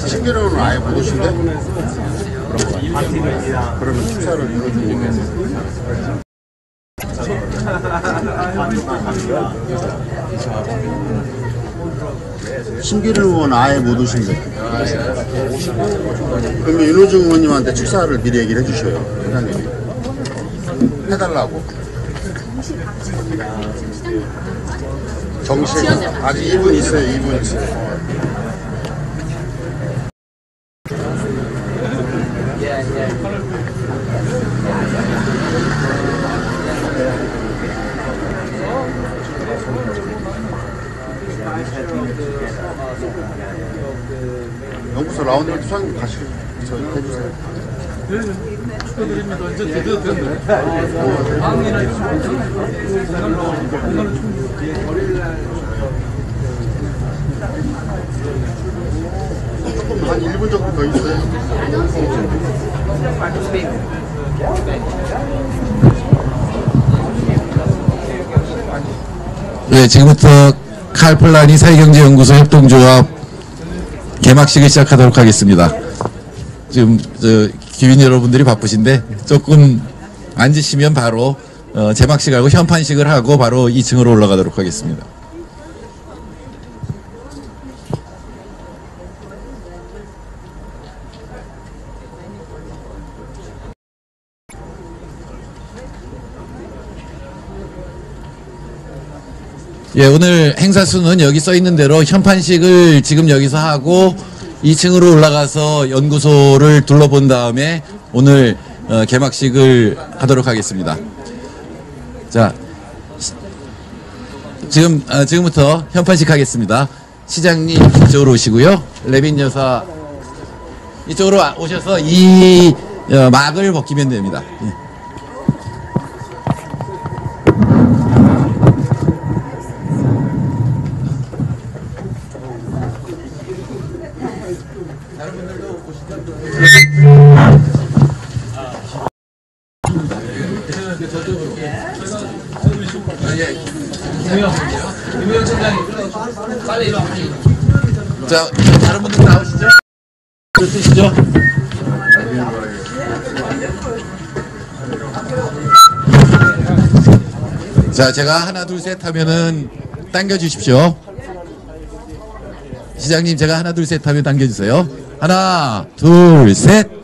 신기루는 아예 못 오신대? 그러면 축사를 신기루 의원 아예 못 오신대. 그러면 윤호중 의원님한테 축사를 미리 얘기를 해주셔요, 회장님이. 해달라고. 정식 아직 2분 있어요. 2분 있어요. 연구소 라운드를 수장님 가시죠. 해주세요. 네, 축하드립니다. 이제 제대로 됐네. 방이나 이런 공간은 충분히. 조금 한 1분 정도 더 있어요. 네, 지금부터 칼플라니 사회경제연구소 협동조합 개막식을 시작하도록 하겠습니다. 지금 기윈 여러분들이 바쁘신데 조금 앉으시면 바로 제막식하고 현판식을 하고 바로 2층으로 올라가도록 하겠습니다. 예, 오늘 행사 수는 여기 써 있는 대로 현판식을 지금 여기서 하고 2층으로 올라가서 연구소를 둘러본 다음에 오늘 개막식을 하도록 하겠습니다. 자, 지금부터 현판식 하겠습니다. 시장님 이쪽으로 오시고요. 레빈 여사 이쪽으로 오셔서 이 막을 벗기면 됩니다. 예. 자, 다른 분들 나오시죠? 쓰시죠? 자, 제가 하나 둘 셋 하면은 당겨 주십시오. 시장님, 제가 하나 둘 셋 하면 당겨 주세요. 하나 둘 셋.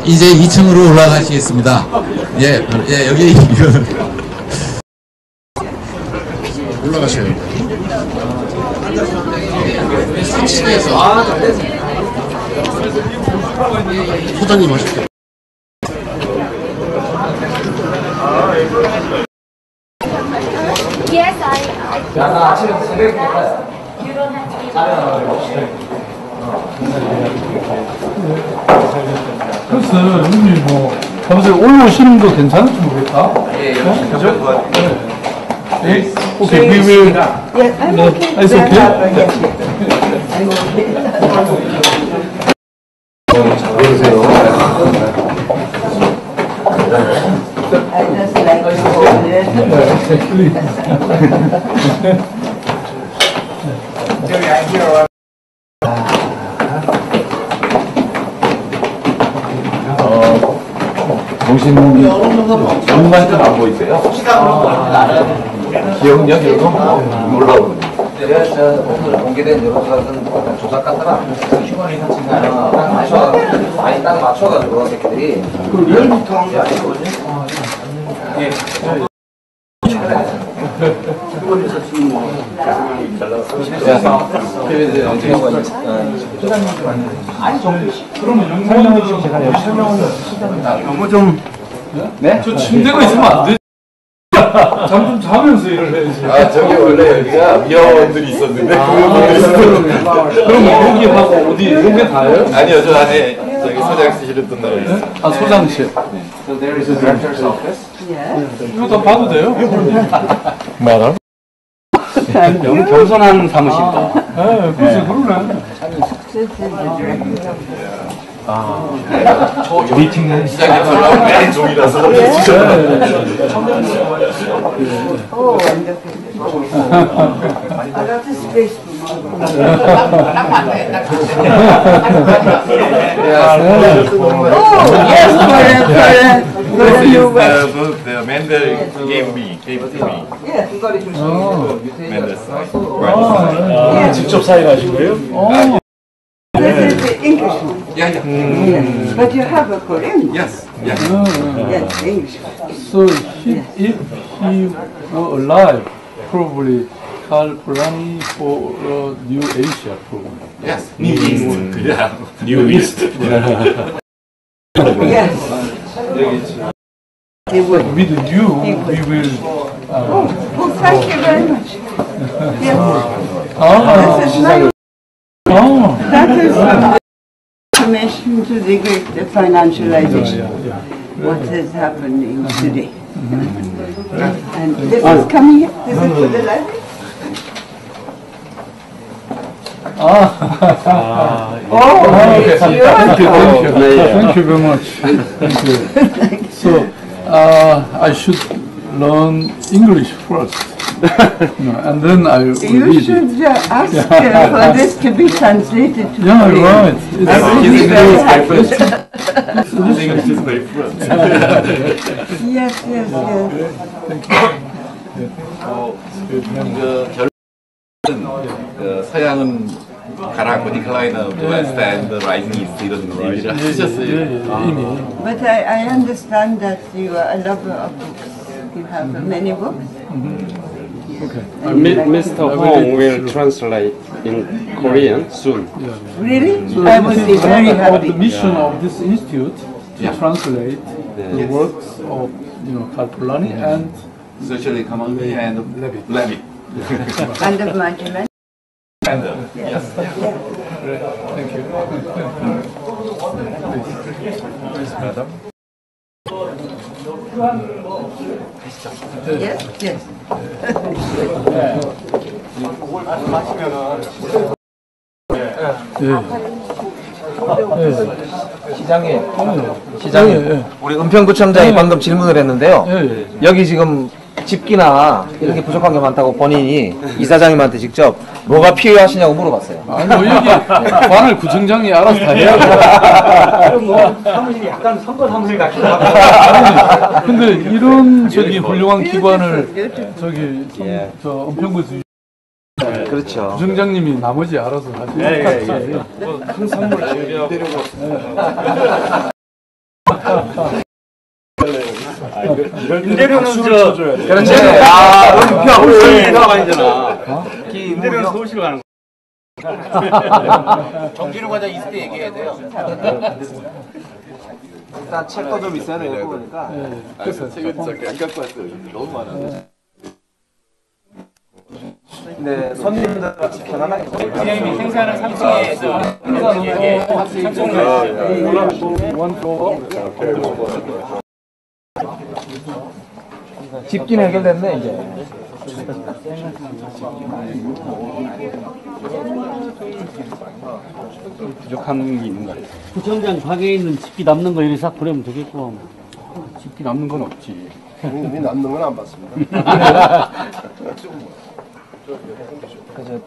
이제 2층으로 올라가시겠습니다. 예, 예, 여기 올라가셔요. 3층에서 소장님 하실게요. Yes, I. You don't have to. 글쎄, 형님 뭐 밤새 올라오시는 거 괜찮을지 모르겠다. 예, 그죠? 네. 오케이, we will. Yes, I'm 네, okay. it's okay. I'm okay. 잘 보세요. I just like to hold it. 정신 전문가니까 안 보이세요? 기억력 이런 거 올라오거든요. 오늘 공개된 여론조사는 조사 같더라. 휴먼 리서치가 딱 맞춰가지고 그런 새끼들이 리얼미터 한게 아니거든요. 예. 휴먼 리서치 아니 좀 그러면 영상을 지금 제가 여기 설명을 너무 좀 네? 저 침대가 있으면 안 돼. 잠 좀 자면서 일을 해야지. 아, 저기 원래 여기가 미화원들이 있었는데 그럼 여기하고 어디 여기 다예요? 아니요, 저 안에 저기 소장실을 뜬다고 있어요. 아, 소장실. So there is a director's office. Yes. 이거 다 봐도 돼요? 너무 겸손한 사무실이다. 네, 그래서 그러네. 미팅은 시작해서 맨 종이라서 Oh, wonderful. A lot of space Oh, yes, for a new web. the Mendel gave to me. Yes. Mendel side. 직접 사용하신 거예요? This is the English one. Yeah, yeah. Yes. But you have a Korean. Yes, yes. Yes, English. So if he were alive, probably Carl Polanyi for New Asia program. Yes. New East. 그냥 New East. Yes. He would. With you, we will. Oh, thank you very much. Yes. This is nice. That is information to the great financialization. What is happening today. And this is coming here. This is for the library. Oh, it's Thank you, yours. thank you. Thank you very much. Thank you. So, I should learn English first. And then I will You read should it. ask for this to be translated to Yeah, Korean. right. I will be very happy. English is very fluent. Yes, yes, yes. 그 서양은 가라앉고 디클라인 오브 웨스트 앤드 라이징 이스트 이런 얘기를 하셨어요. 이미. But I understand that you are a lover of books. You have many books. Mr. Hong will translate in Korean soon. Really? So I this would be is very one of happy. the mission of this institute to Yeah. translate the Yes. works of Carl Polanyi and Socially Commonly and Levitt. And of Magdalene. Yes. thank you. Yes, yes. 시장님, 우리 은평구청장이 방금 질문을 했는데요. 예. 여기 지금 집기나 이렇게 부족한 게 많다고 본인이 이사장님한테 직접 뭐가 필요하시냐고 물어봤어요. 아니 뭐 여기 관할 구청장이 알아서 다 해야죠. 사무실이 약간 선거 사무실 같기도 하고. 아니, 근데 이런 저기 훌륭한 기관을 저기 저 은평구에서 그렇죠. 구청장님이 나머지 알아서 하시죠. 큰 선물 준비하고 임대료는 저 그렇지. 아, 은평 서울시가 아니잖아. 임대료는 서울시로 가는 거. 정진우 과장 있을 때 얘기해야 돼요. 일단 책도 좀 있어야 되고 보니까. 책은 안 갖고 왔어요. 너무 많아. 네, 손님들 같이 편안하게. 선생님이 생산을 3층에서 집기는 해결됐네 이제. 부족한 게 있는 것 같아요. 구청장 방에 있는 집기 남는 거 이리 싹 보내면 되겠고. 집기 남는 건 없지. 남는 건 안 봤습니다. 그죠.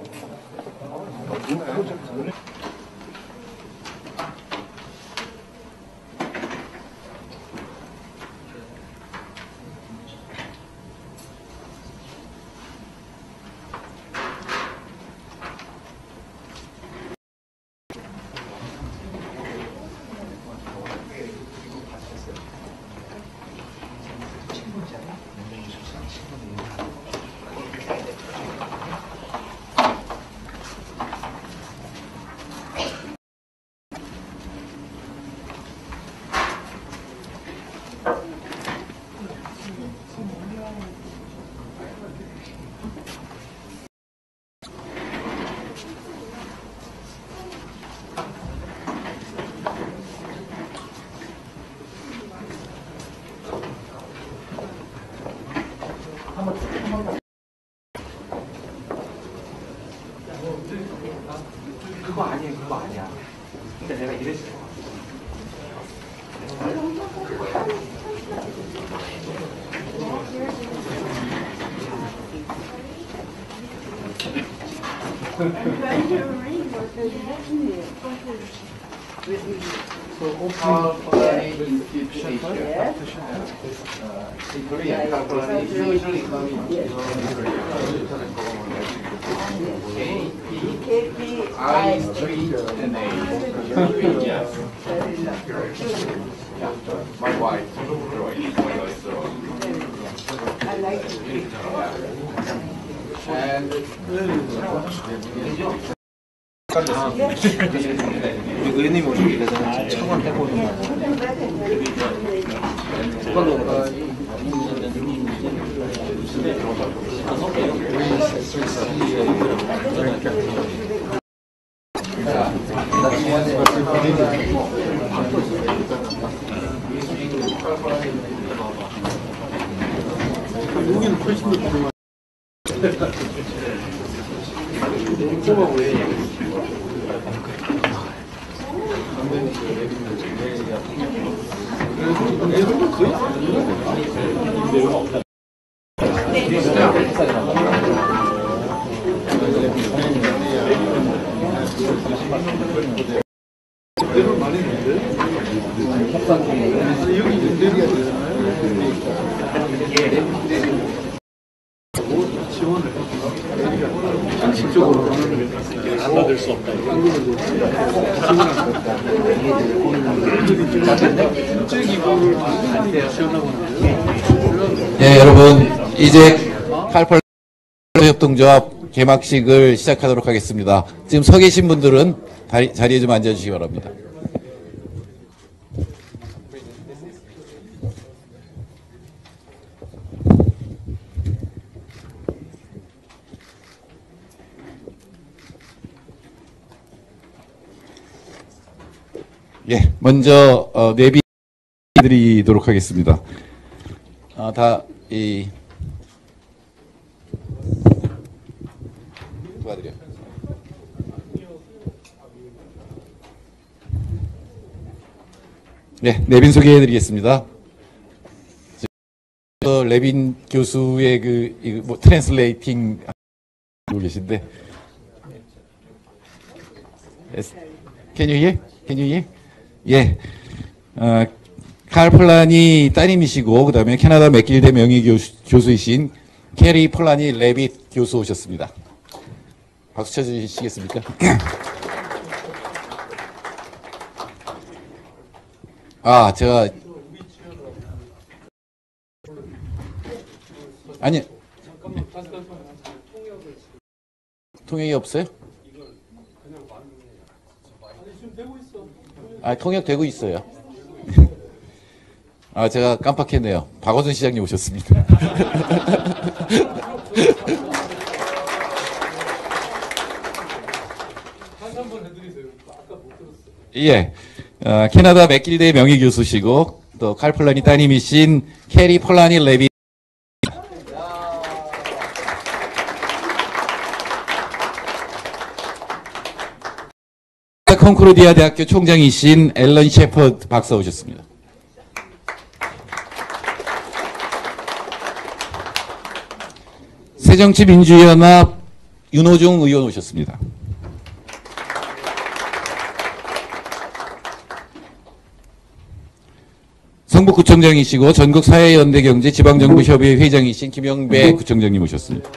그거 아니에요, 그거 아니야. 근데 내가 이랬어. My wife. 의원님이 오시기 전에 청원 해보는 거. 여기는 훨씬 더 좋아. 상식적으로 안 받을 수 없다. 네, 여러분 이제 칼펄 협동조합 개막식을 시작하도록 하겠습니다. 지금 서 계신 분들은 자리에 좀 앉아주시기 바랍니다. 예, 먼저 내비 드리도록 하겠습니다. 도와드려. 네, 내빈 소개해드리겠습니다. 레빈 교수의 트랜슬레이팅 하고 계신데, Can you hear? Can you hear? 예. 칼 폴란이 따님이시고, 그 다음에 캐나다 맥길대 명예교수이신 캐리 폴란이 레빗 교수 오셨습니다. 박수 쳐주시겠습니까? 제가. 아니. 통역이 없어요? 통역되고 있어요. 제가 깜빡했네요. 박원순 시장님 오셨습니다. 예. 캐나다 맥길대 명예교수시고, 또 칼 폴란이 따님이신 캐리 폴란이 레빗. 콩코르디아 대학교 총장이신 앨런 셰퍼드 박사 오셨습니다. 새정치민주연합 윤호중 의원 오셨습니다. 성북구청장이시고 전국사회연대경제 지방정부협의회 회장이신 김영배 구청장님 오셨습니다.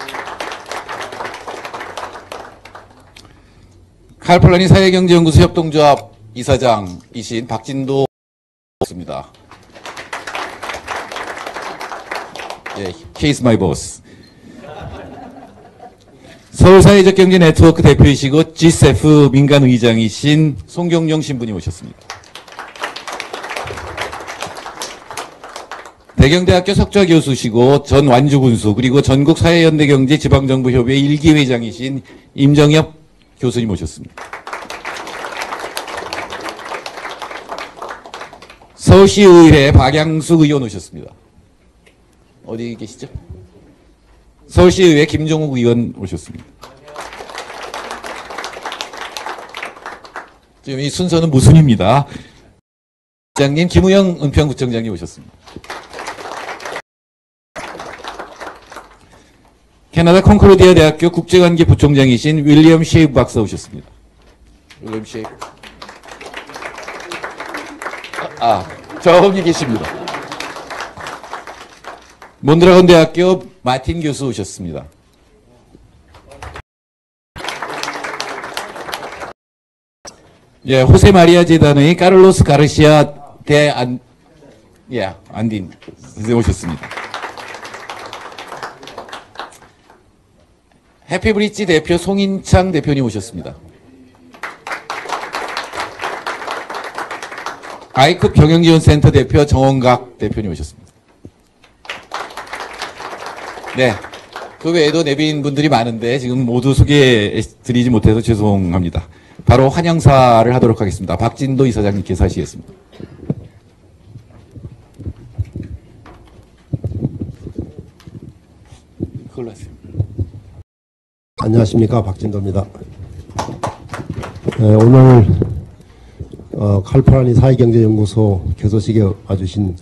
칼 폴란이 사회경제연구소 협동조합 이사장이신 박진도 오셨습니다. 예, He's my boss. 서울사회적 경제 네트워크 대표이시고 GSF 민간의장이신 송경용 신부님 오셨습니다. 대경대학교 석좌교수시고 전 완주군수 그리고 전국사회연대경제 지방정부협의회 1기 회장이신 임정엽 교수님 오셨습니다. 서울시의회 박양수 의원 오셨습니다. 어디 계시죠? 서울시의회 김종욱 의원 오셨습니다. 지금 이 순서는 무순입니다. 부장님 김우영 은평구청장님 오셨습니다. 캐나다 콩코르디아 대학교 국제관계 부총장이신 윌리엄 쉐이브 박사 오셨습니다. 윌리엄 쉐이브. 저기 계십니다. 몬드라곤 대학교 마틴 교수 오셨습니다. 예, 호세 마리아 재단의 카를로스 가르시아 안딘 선생님 오셨습니다. 해피브릿지 대표 송인창 대표님 오셨습니다. 아이급 경영지원센터 대표 정원각 대표님 오셨습니다. 네. 그 외에도 내빈 분들이 많은데 지금 모두 소개해 드리지 못해서 죄송합니다. 바로 환영사를 하도록 하겠습니다. 박진도 이사장님께서 하시겠습니다. 안녕하십니까, 박진도입니다. 오늘 칼프라니 사회경제연구소 개소식에 와주신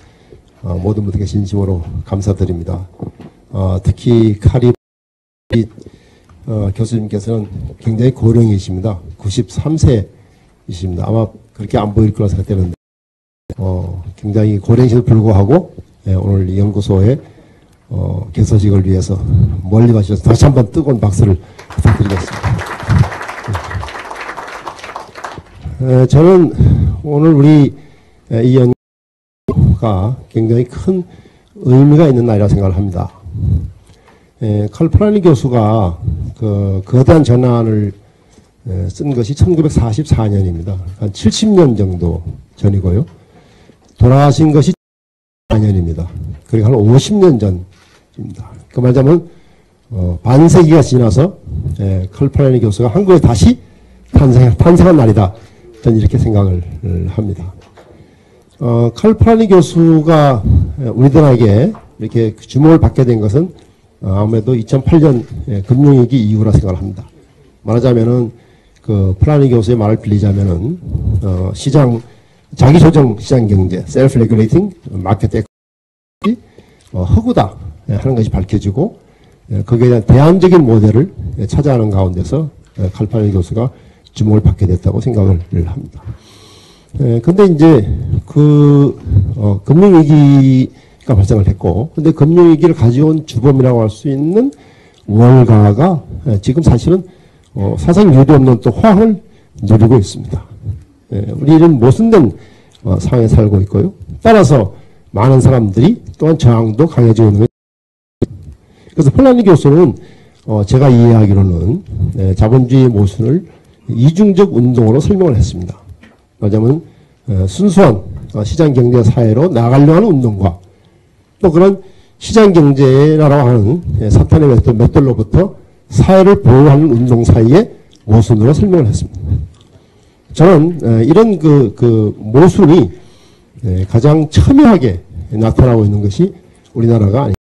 모든 분들께 진심으로 감사드립니다. 특히 카리 교수님께서는 굉장히 고령이십니다. 93세이십니다. 아마 그렇게 안 보일 거라 생각되는데 굉장히 고령이심에도 불구하고 오늘 이 연구소에 개소식을 위해서 멀리 가셔서 다시 한번 뜨거운 박수를 부탁드리겠습니다. 저는 오늘 우리 이 연구가 굉장히 큰 의미가 있는 날이라고 생각을 합니다. 칼프라니 교수가 그 거대한 전환을 쓴 것이 1944년입니다. 한 70년 정도 전이고요. 돌아가신 것이 4년입니다. 그리고 한 50년 전입니다. 그 말하자면 반세기가 지나서 칼프라니 교수가 한국에 다시 탄생한 날이다. 저는 이렇게 생각을 합니다. 칼프라니 교수가 우리들에게 이렇게 주목을 받게 된 것은 아무래도 2008년 금융위기 이후라 생각을 합니다. 말하자면은 그 프라니 교수의 말을 빌리자면은 자기조정 시장 경제, self-regulating market economy, 허구다 하는 것이 밝혀지고 거기에 대한 대안적인 모델을 찾아가는 가운데서 칼프라니 교수가 주목을 받게 됐다고 생각을 합니다. 근데 이제 금융위기가 발생을 했고, 근데 금융위기를 가져온 주범이라고 할 수 있는 월가가 지금 사실은 사상 유도 없는 또 호황을 누리고 있습니다. 우리는 모순된 상황에 살고 있고요. 따라서 많은 사람들이 또한 저항도 강해지고 있는 거예요. 그래서 폴라니 교수는 제가 이해하기로는 자본주의 모순을 이중적 운동으로 설명을 했습니다. 말하자면 순수한 시장경제 사회로 나가려고 하는 운동과 또 그런 시장경제라고 하는 사탄의 맷돌로부터 사회를 보호하는 운동 사이의 모순으로 설명을 했습니다. 저는 이런 그 모순이 가장 첨예하게 나타나고 있는 것이 우리나라가 아닌가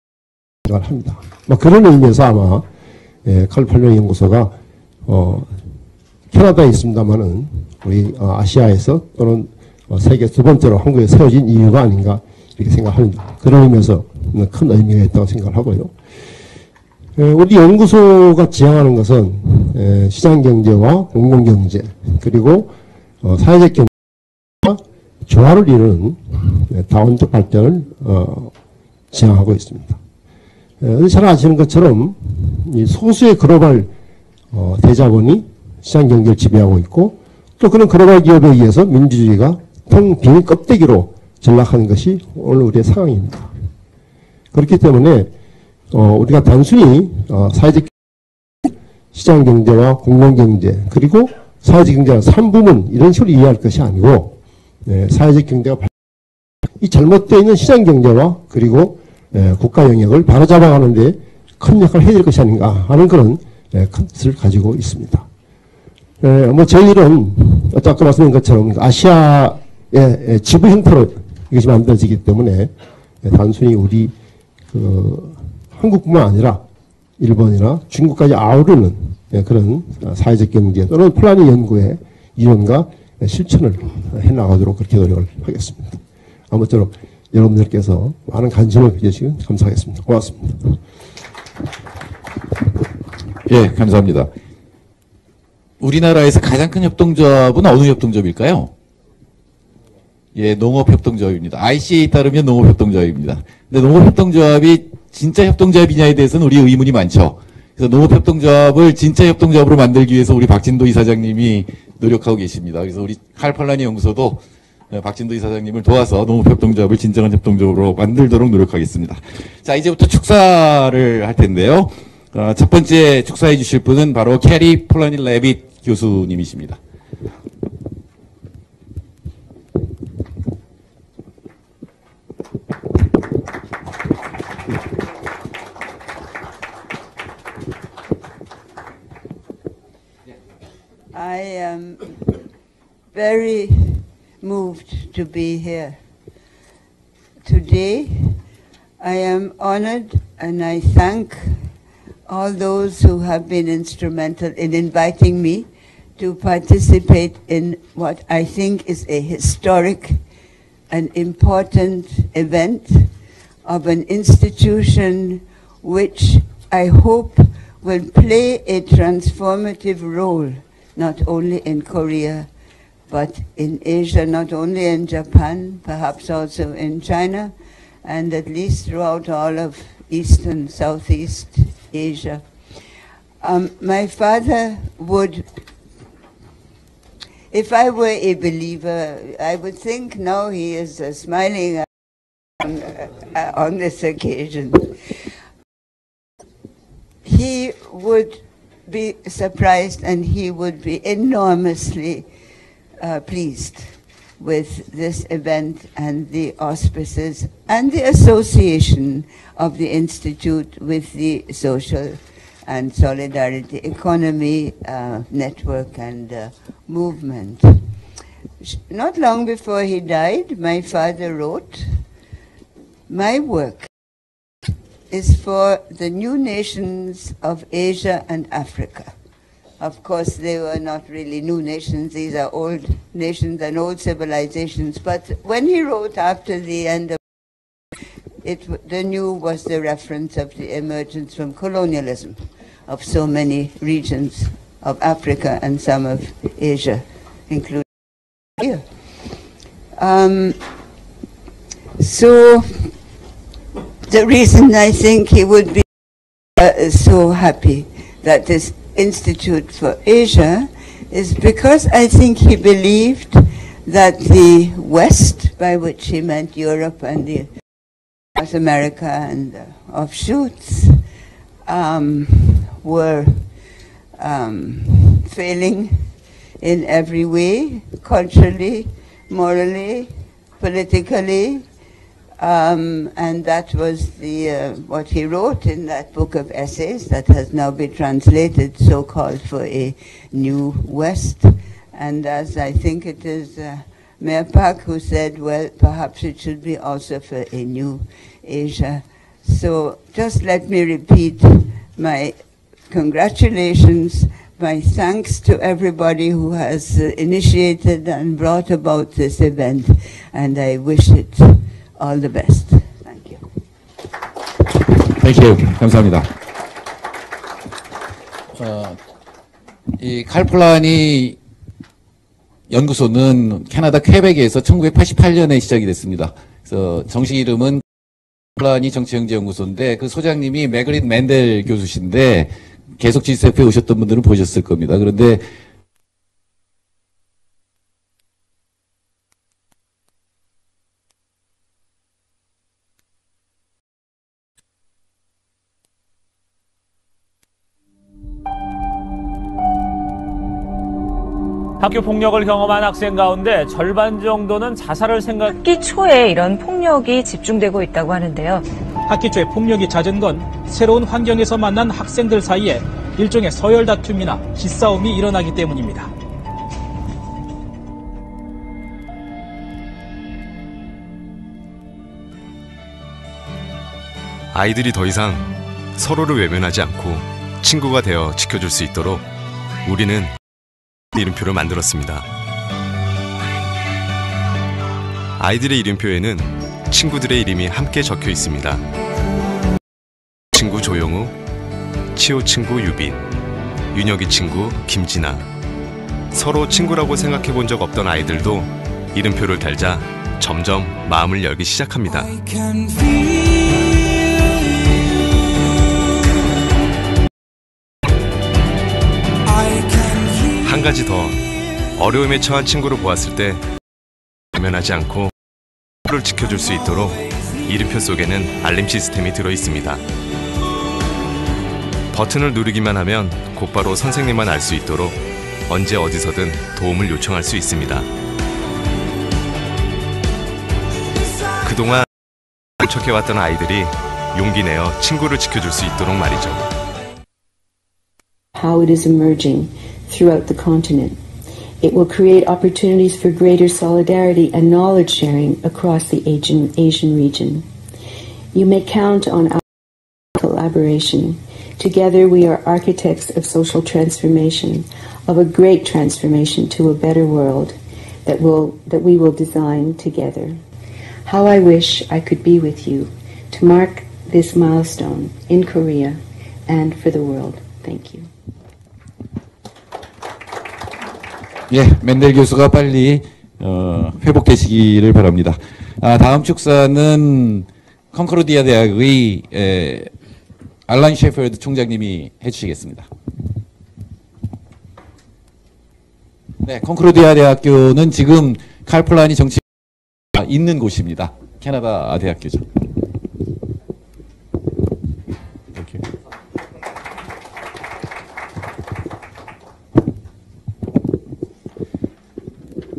생각을 합니다. 그런 의미에서 아마 칼프라니 연구소가 캐나다에 있습니다만은 우리 아시아에서 또는 세계 두 번째로 한국에 세워진 이유가 아닌가 이렇게 생각합니다. 그런 의미에서 큰 의미가 있다고 생각을 하고요. 우리 연구소가 지향하는 것은 시장경제와 공공경제 그리고 사회적 경제와 조화를 이루는 다원적 발전을 지향하고 있습니다. 잘 아시는 것처럼 이 소수의 글로벌 대자본이 시장경제를 지배하고 있고 또 그런 글로벌 기업에 의해서 민주주의가 텅 빈 껍데기로 전락하는 것이 오늘 우리의 상황입니다. 그렇기 때문에 우리가 단순히 사회적 시장경제와 공공경제 그리고 사회적 경제와 3부문 이런 식으로 이해할 것이 아니고 사회적 경제가 이 잘못되어 있는 시장경제와 그리고 국가 영역을 바로잡아가는 데 큰 역할을 해야 될 것이 아닌가 하는 그런 큰 뜻을 가지고 있습니다. 저희는 아까 말씀드린 것처럼 아시아의 지부 형태로 이것이 만들어지기 때문에 단순히 우리 한국뿐만 아니라 일본이나 중국까지 아우르는 그런 사회적 경제 또는 폴라니 연구의 이론과 실천을 해나가도록 그렇게 노력을 하겠습니다. 아무쪼록 여러분들께서 많은 관심을 가져주시면 감사하겠습니다. 고맙습니다. 예, 감사합니다. 우리나라에서 가장 큰 협동조합은 어느 협동조합일까요? 예, 농업협동조합입니다. ICA에 따르면 농업협동조합입니다. 근데 농업협동조합이 진짜 협동조합이냐에 대해서는 우리 의문이 많죠. 그래서 농업협동조합을 진짜 협동조합으로 만들기 위해서 우리 박진도 이사장님이 노력하고 계십니다. 그래서 우리 칼팔라니 연구소도 박진도 이사장님을 도와서 농업협동조합을 진정한 협동조합으로 만들도록 노력하겠습니다. 자, 이제부터 축사를 할 텐데요. 첫 번째 축사해 주실 분은 바로 캐리 폴라니 레빗 교수님이십니다. I am very moved to be here. Today, I am honored and I thank all those who have been instrumental in inviting me to participate in what I think is a historic and important event of an institution which I hope will play a transformative role not only in Korea, but in Asia, not only in Japan, perhaps also in China, and at least throughout all of East and Southeast Asia. My father would, if I were a believer, I would think now he is smiling on this occasion. He would be surprised and he would be enormously pleased with this event and the auspices and the association of the Institute with the Social and Solidarity Economy Network and movement. Not long before he died, my father wrote, "My work is for the new nations of Asia and Africa." Of course, they were not really new nations. These are old nations and old civilizations. But when he wrote after the end of it, the new was the reference of the emergence from colonialism of so many regions of Africa and some of Asia, including here. So the reason I think he would be so happy that this Institute for Asia is because I think he believed that the West, by which he meant Europe and the North America and the offshoots, were failing in every way, culturally, morally, politically, and that was the what he wrote in that book of essays that has now been translated, so-called For a New West. And as I think it is Mayor Park who said, well, perhaps it should be also for a new Asia. So just let me repeat my congratulations, my thanks to everybody who has initiated and brought about this event, and I wish it all the best. Thank you. Thank you. 감사합니다. 이 칼폴라니 연구소는 캐나다 퀘벡에서 1988년에 시작이 됐습니다. 그래서 정식 이름은 칼폴라니 정치경제연구소인데 그 소장님이 매그릿 맨델 교수신데 계속 GCF에 오셨던 분들은 보셨을 겁니다. 그런데 학교 폭력을 경험한 학생 가운데 절반 정도는 자살을 생각. 학기 초에 이런 폭력이 집중되고 있다고 하는데요. 학기 초에 폭력이 잦은 건 새로운 환경에서 만난 학생들 사이에 일종의 서열 다툼이나 기싸움이 일어나기 때문입니다. 아이들이 더 이상 서로를 외면하지 않고 친구가 되어 지켜줄 수 있도록 우리는 이름표를 만들었습니다. 아이들의 이름표에는 친구들의 이름이 함께 적혀 있습니다. 친구 조용우, 치호 친구 유빈, 윤혁이 친구 김진아. 서로 친구라고 생각해 본 적 없던 아이들도 이름표를 달자 점점 마음을 열기 시작합니다. 한 가지 더, 어려움에 처한 친구를 보았을 때 외면하지 않고 친구를 지켜줄 수 있도록 이름표 속에는 알림 시스템이 들어 있습니다. 버튼을 누르기만 하면 곧바로 선생님만 알 수 있도록 언제 어디서든 도움을 요청할 수 있습니다. 그동안 척해왔던 아이들이 용기 내어 친구를 지켜줄 수 있도록 말이죠. How it is emerging throughout the continent. It will create opportunities for greater solidarity and knowledge sharing across the Asian region. You may count on our collaboration. Together we are architects of social transformation, of a great transformation to a better world that we will design together. How I wish I could be with you to mark this milestone in Korea and for the world. Thank you. 예, 맨델 교수가 빨리 회복되시기를 바랍니다. 다음 축사는 컨코르디아 대학의 알란 셰퍼드 총장님이 해주시겠습니다. 네, 컨코르디아 대학교는 지금 칼 폴라니 정치가 있는 곳입니다. 캐나다 대학교죠.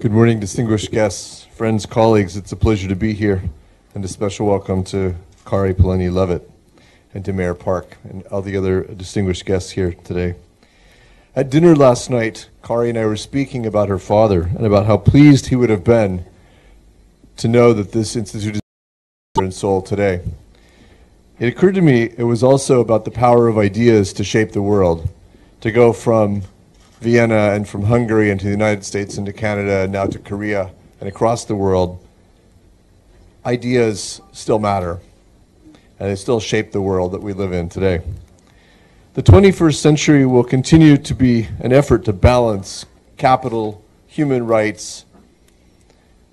Good morning, distinguished guests, friends, colleagues. It's a pleasure to be here, and a special welcome to Kari Palani-Levitt and to Mayor Park and all the other distinguished guests here today. At dinner last night, Kari and I were speaking about her father and about how pleased he would have been to know that this institute is in Seoul today. It occurred to me it was also about the power of ideas to shape the world, to go from Vienna and from Hungary and to the United States and to Canada and now to Korea and across the world. Ideas still matter, and they still shape the world that we live in today. The 21st century will continue to be an effort to balance capital, human rights,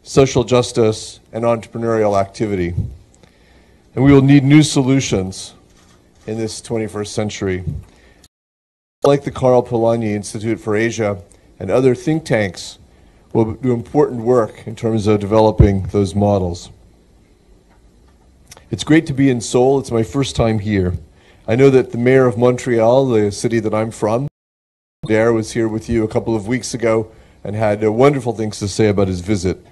social justice, and entrepreneurial activity. And we will need new solutions in this 21st century. Like the Karl Polanyi Institute for Asia and other think tanks will do important work in terms of developing those models. It's great to be in Seoul. It's my first time here. I know that the mayor of Montreal, the city that I'm from, Dare, was here with you a couple of weeks ago and had wonderful things to say about his visit.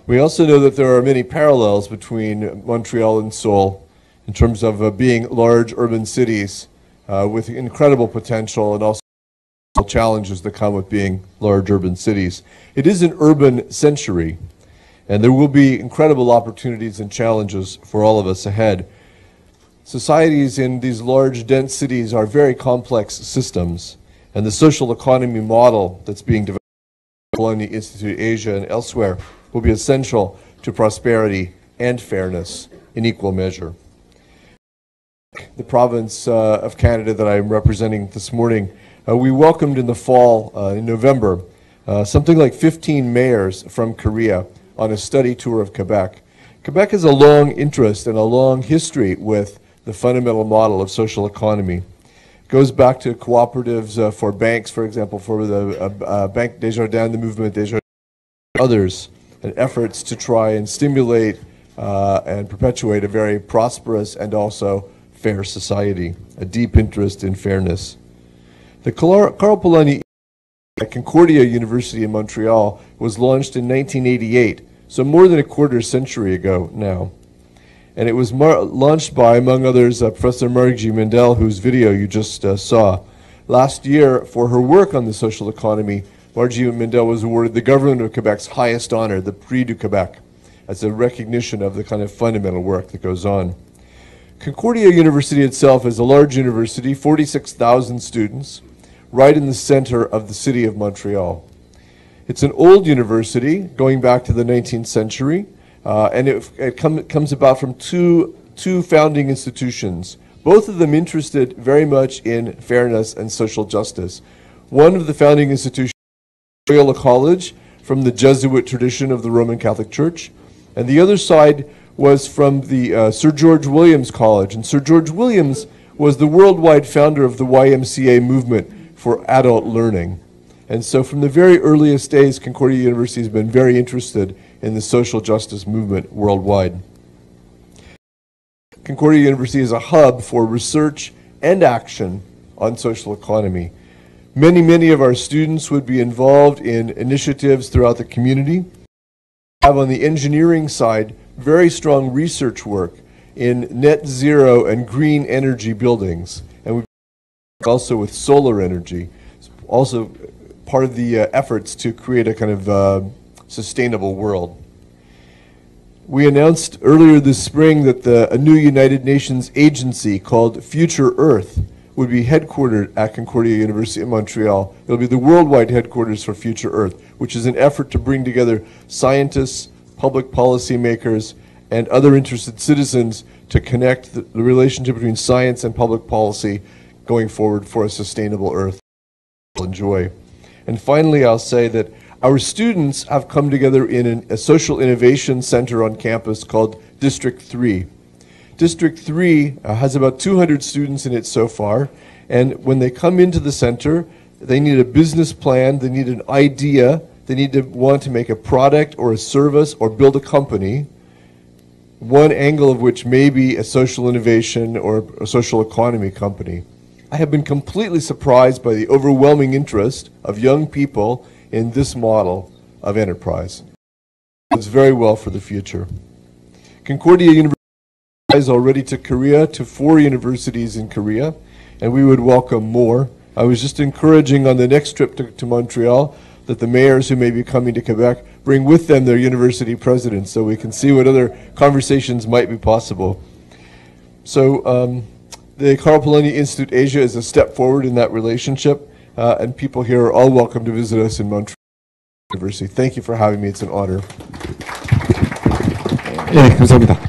We also know that there are many parallels between Montreal and Seoul in terms of being large urban cities with incredible potential and also challenges that come with being large urban cities. It is an urban century, and there will be incredible opportunities and challenges for all of us ahead. Societies in these large, dense cities are very complex systems, and the social economy model that's being developed at Polanyi Institute Asia and elsewhere will be essential to prosperity and fairness in equal measure. The province of Canada that I'm representing this morning, we welcomed in the fall, in November, something like 15 mayors from Korea on a study tour of Quebec. Quebec has a long interest and a long history with the fundamental model of social economy. It goes back to cooperatives for banks, for example, for the Banque Desjardins, the movement Desjardins, others, and efforts to try and stimulate and perpetuate a very prosperous and also fair society, a deep interest in fairness. The Karl Polanyi at Concordia University in Montreal was launched in 1988, so more than a quarter century ago now. And it was launched by, among others, Professor Margie Mendel, whose video you just saw. Last year, for her work on the social economy, Margie Mendel was awarded the government of Quebec's highest honor, the Prix du Quebec, as a recognition of the kind of fundamental work that goes on. Concordia University itself is a large university, 46,000 students, right in the center of the city of Montreal. It's an old university going back to the 19th century, and it comes about from two founding institutions, both of them interested very much in fairness and social justice. One of the founding institutions, Loyola College, from the Jesuit tradition of the Roman Catholic Church, and the other side was from the Sir George Williams College. And Sir George Williams was the worldwide founder of the YMCA movement for adult learning. And so from the very earliest days, Concordia University has been very interested in the social justice movement worldwide. Concordia University is a hub for research and action on social economy. Many of our students would be involved in initiatives throughout the community. We have on the engineering side very strong research work in net zero and green energy buildings, and we also with solar energy, also part of the efforts to create a kind of sustainable world. We announced earlier this spring that a new United Nations agency called Future Earth would be headquartered at Concordia University in Montreal. It'll be the worldwide headquarters for Future Earth, which is an effort to bring together scientists, public policy makers, and other interested citizens to connect the relationship between science and public policy going forward for a sustainable Earth we'll enjoy. And finally, I'll say that our students have come together in a social innovation center on campus called District 3. District 3 has about 200 students in it so far, and when they come into the center, they need a business plan, they need an idea, they need to want to make a product or a service or build a company, one angle of which may be a social innovation or a social economy company. I have been completely surprised by the overwhelming interest of young people in this model of enterprise. It's very well for the future. Concordia University is already to Korea, to 4 universities in Korea, and we would welcome more. I was just encouraging on the next trip to Montreal that the mayors who may be coming to Quebec bring with them their university presidents so we can see what other conversations might be possible. So the Carl Polanyi Institute Asia is a step forward in that relationship, and people here are all welcome to visit us in Montreal University. Thank you for having me. It's an honor. 네, 감사합니다.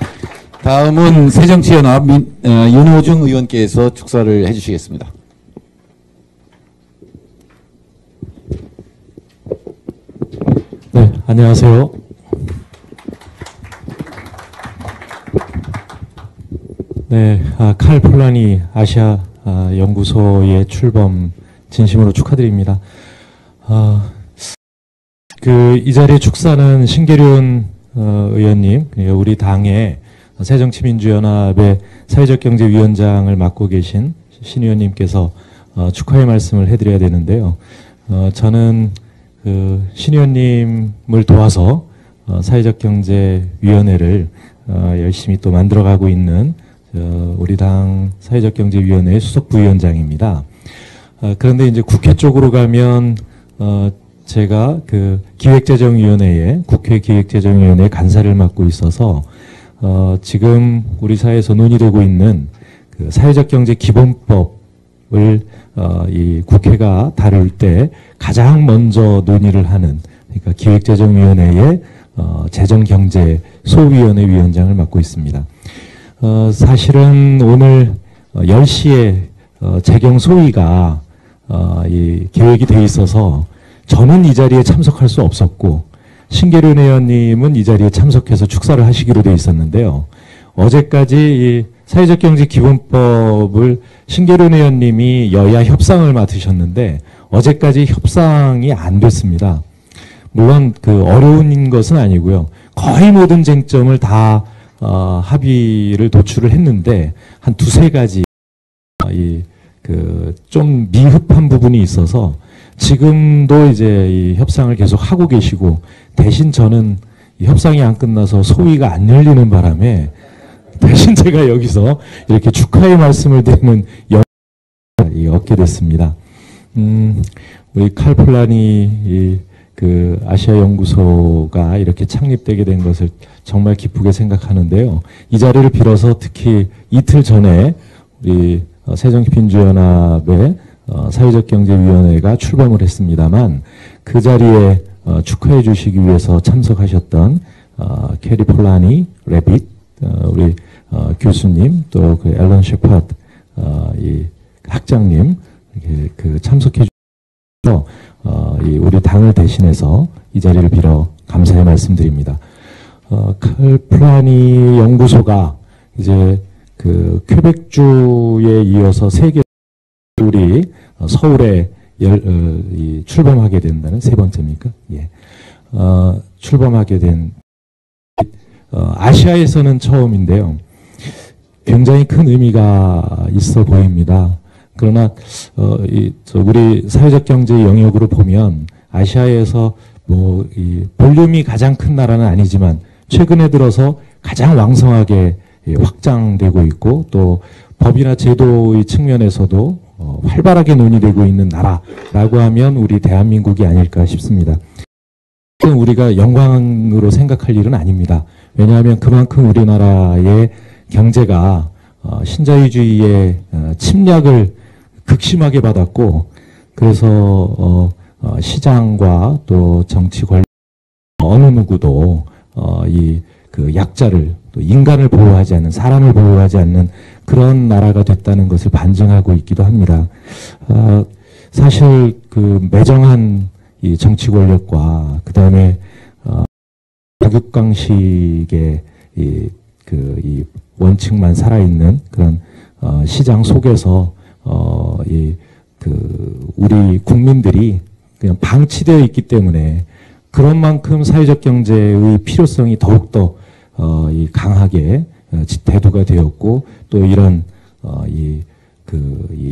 다음은 새정치연합 윤호중 의원께서 축사를 해주시겠습니다. 네, 안녕하세요. 네, 칼 폴라니 아시아 연구소의 출범 진심으로 축하드립니다. 이 자리에 축사는 신계륜 의원님, 우리 당의 새정치민주연합의 사회적경제위원장을 맡고 계신 신 의원님께서 축하의 말씀을 해드려야 되는데요. 저는 신 의원님을 도와서 사회적경제위원회를 열심히 또 만들어가고 있는 우리 당 사회적경제위원회 수석부위원장입니다. 그런데 이제 국회 쪽으로 가면 제가 기획재정위원회에 국회 기획재정위원회 간사를 맡고 있어서 지금 우리 사회에서 논의되고 있는 사회적경제기본법을 이 국회가 다룰 때 가장 먼저 논의를 하는, 그러니까 기획재정위원회의 재정경제 소위원회 위원장을 맡고 있습니다. 사실은 오늘 10시에 재경 소위가 계획이 돼 있어서 저는 이 자리에 참석할 수 없었고 신계륜 의원님은 이 자리에 참석해서 축사를 하시기로 돼 있었는데요. 어제까지 이 사회적경제기본법을 신계륜 의원님이 여야 협상을 맡으셨는데 어제까지 협상이 안 됐습니다. 물론 어려운 것은 아니고요. 거의 모든 쟁점을 다 합의를 도출을 했는데 한 2-3가지 좀 미흡한 부분이 있어서 지금도 이제 이 협상을 계속 하고 계시고, 대신 저는 이 협상이 안 끝나서 소위가 안 열리는 바람에 대신 제가 여기서 이렇게 축하의 말씀을 드리는 영광을 얻게 됐습니다. 우리 칼 폴라니 아시아 연구소가 이렇게 창립되게 된 것을 정말 기쁘게 생각하는데요. 이 자리를 빌어서 특히 이틀 전에 우리 새정치민주연합의 사회적경제위원회가 출범을 했습니다만 그 자리에 축하해 주시기 위해서 참석하셨던 캐리 폴라니 레빗 우리 교수님 또 그 앨런 셰퍼드 이 학장님 이렇게 그 참석해 주셔서 우리 당을 대신해서 이 자리를 빌어 감사의 말씀드립니다. 칼 폴라니 연구소가 이제 그 퀘벡주에 이어서 세계 우리 서울에 출범하게 된다는 세 번째입니까? 예. 출범하게 된 아시아에서는 처음인데요. 굉장히 큰 의미가 있어 보입니다. 그러나 우리 사회적 경제 영역으로 보면 아시아에서 이 볼륨이 가장 큰 나라는 아니지만 최근에 들어서 가장 왕성하게 확장되고 있고 또 법이나 제도의 측면에서도 활발하게 논의되고 있는 나라라고 하면 우리 대한민국이 아닐까 싶습니다. 우리가 영광으로 생각할 일은 아닙니다. 왜냐하면 그만큼 우리나라의 경제가 신자유주의의 침략을 극심하게 받았고 그래서 시장과 또 정치 권력 어느 누구도 그 약자를 또 인간을 보호하지 않는 사람을 보호하지 않는 그런 나라가 됐다는 것을 반증하고 있기도 합니다. 사실 그 매정한 이 정치 권력과 그 다음에 박육강식의 이 원칙만 살아있는 그런 시장 속에서 우리 국민들이 그냥 방치되어 있기 때문에 그런 만큼 사회적 경제의 필요성이 더욱더 강하게 대두가 되었고 또 이런 이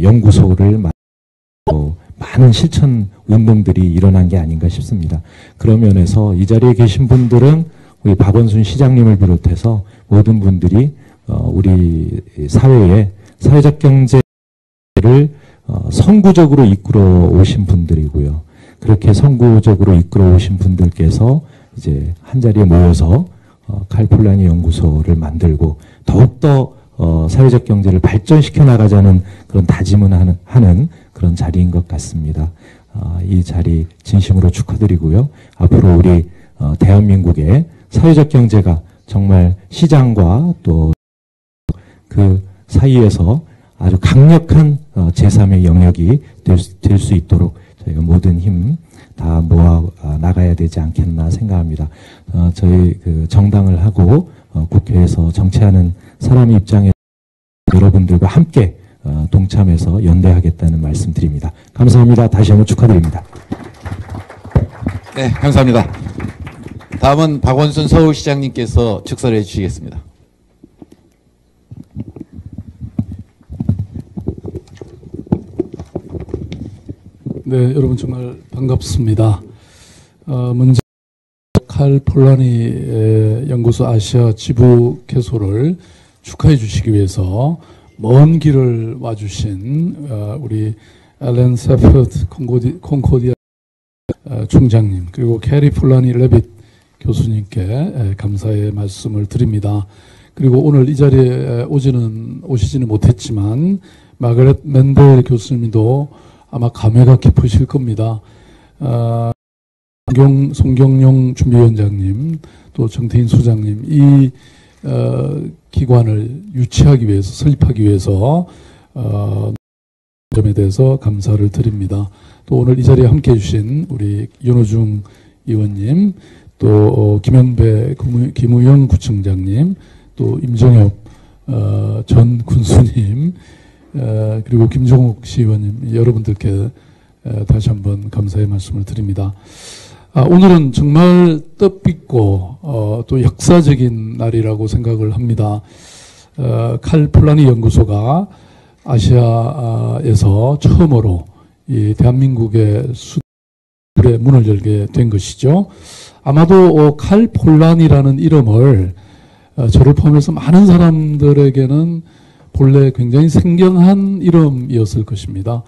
연구소를 많은 실천 운동들이 일어난 게 아닌가 싶습니다. 그런 면에서 이 자리에 계신 분들은 우리 박원순 시장님을 비롯해서 모든 분들이 우리 사회에 사회적 경제를 선구적으로 이끌어 오신 분들이고요. 그렇게 선구적으로 이끌어 오신 분들께서 이제 한 자리에 모여서 칼 폴라니 연구소를 만들고 더욱더 사회적 경제를 발전시켜 나가자는 그런 다짐을 하는 그런 자리인 것 같습니다. 이 자리 진심으로 축하드리고요. 앞으로 우리 대한민국의 사회적 경제가 정말 시장과 또 그 사이에서 아주 강력한 제3의 영역이 될 수 있도록 저희가 모든 힘 다 모아 나가야 되지 않겠나 생각합니다. 저희 그 정당을 하고 국회에서 정치하는 사람의 입장에 여러분들과 함께 동참해서 연대하겠다는 말씀 드립니다. 감사합니다. 다시 한번 축하드립니다. 네, 감사합니다. 다음은 박원순 서울시장님께서 축사를 해주시겠습니다. 네, 여러분 정말 반갑습니다. 먼저 칼 폴라니 연구소 아시아 지부 개소를 축하해 주시기 위해서 먼 길을 와주신 우리 앨런 세퍼드 콩코디아 총장님 그리고 캐리 폴라니 레빗 교수님께 감사의 말씀을 드립니다. 그리고 오늘 이 자리에 오시지는 못했지만 마가렛 맨델 교수님도 아마 감회가 깊으실 겁니다. 송경용 준비위원장님 또 정태인 소장님 이 기관을 유치하기 위해서 설립하기 위해서 점에 대해서 감사를 드립니다. 또 오늘 이 자리에 함께해 주신 우리 윤호중 의원님 또 김영배 김우영 구청장님 또 임정엽 전 군수님 그리고 김종욱 시의원님 여러분들께 다시 한번 감사의 말씀을 드립니다. 오늘은 정말 뜻깊고 또 역사적인 날이라고 생각을 합니다. 칼 폴라니 연구소가 아시아에서 처음으로 이 대한민국의 수출의 문을 열게 된 것이죠. 아마도 칼 폴라니라는 이름을 저를 포함해서 많은 사람들에게는 본래 굉장히 생경한 이름이었을 것입니다.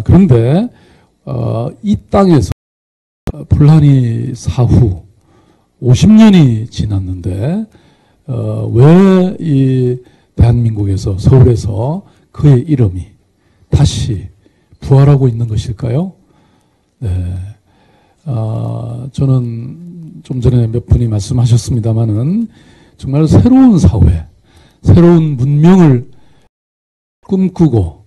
그런데 이 땅에서 폴라니 사후 50년이 지났는데 왜 이 대한민국에서 서울에서 그의 이름이 다시 부활하고 있는 것일까요? 네. 저는 좀 전에 몇 분이 말씀하셨습니다마는 정말 새로운 사회, 새로운 문명을 꿈꾸고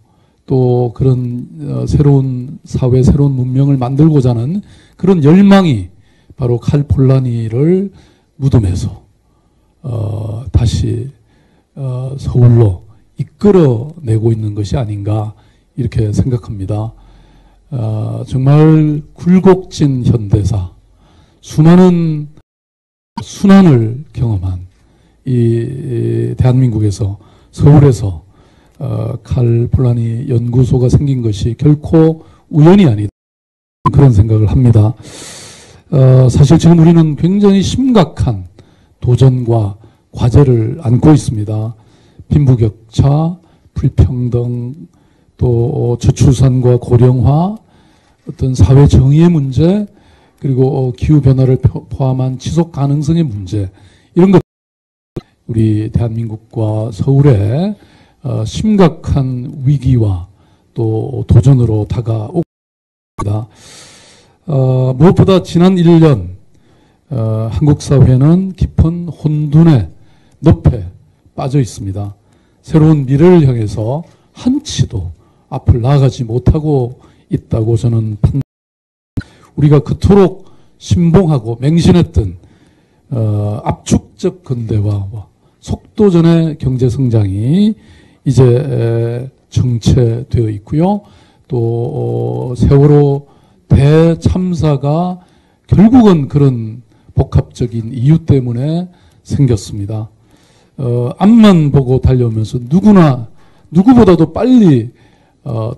또 그런 새로운 사회, 새로운 문명을 만들고자 하는 그런 열망이 바로 칼 폴라니를 무덤에서 다시 서울로 이끌어내고 있는 것이 아닌가 이렇게 생각합니다. 정말 굴곡진 현대사, 수많은 순환을 경험한 이 대한민국에서 서울에서 칼 폴라니 연구소가 생긴 것이 결코 우연이 아니다 그런 생각을 합니다. 사실 지금 우리는 굉장히 심각한 도전과 과제를 안고 있습니다. 빈부격차, 불평등, 또 저출산과 고령화, 어떤 사회 정의의 문제, 그리고 기후변화를 포함한 지속 가능성의 문제, 이런 것 우리 대한민국과 서울의 심각한 위기와 또 도전으로 다가오고 있습니다. 무엇보다 지난 1년 한국 사회는 깊은 혼돈의 늪에 빠져 있습니다. 새로운 미래를 향해서 한치도 앞을 나아가지 못하고 있다고 저는 판단합니다. 우리가 그토록 신봉하고 맹신했던 압축적 근대화와 속도전의 경제 성장이 이제 정체되어 있고요. 또 세월호 대참사가 결국은 그런 복합적인 이유 때문에 생겼습니다. 앞만 보고 달려오면서 누구보다도 빨리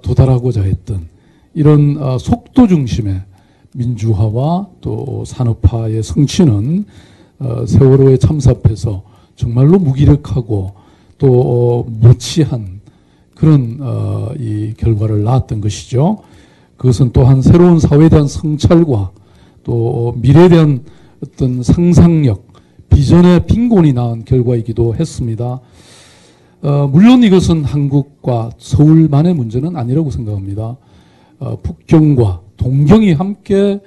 도달하고자 했던 이런 속도 중심의 민주화와 또 산업화의 성취는 세월호의 참사 앞에서 정말로 무기력하고 또 무치한 그런 이 결과를 낳았던 것이죠. 그것은 또한 새로운 사회에 대한 성찰과 또 미래에 대한 어떤 상상력, 비전의 빈곤이 낳은 결과이기도 했습니다. 물론 이것은 한국과 서울만의 문제는 아니라고 생각합니다. 북경과 동경이 함께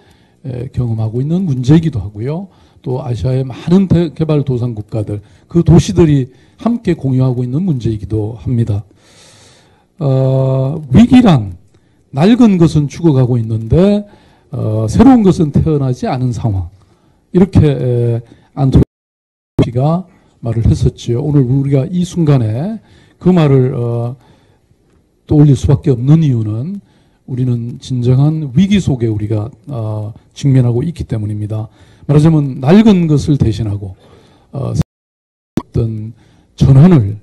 경험하고 있는 문제이기도 하고요. 또 아시아의 많은 개발도상 국가들, 그 도시들이 함께 공유하고 있는 문제이기도 합니다. 위기란 낡은 것은 죽어가고 있는데 새로운 것은 태어나지 않은 상황. 이렇게 안토니가 말을 했었지요. 오늘 우리가 이 순간에 그 말을 떠올릴 수밖에 없는 이유는 우리는 진정한 위기 속에 우리가 직면하고 있기 때문입니다. 말하자면 낡은 것을 대신하고 어떤 전환을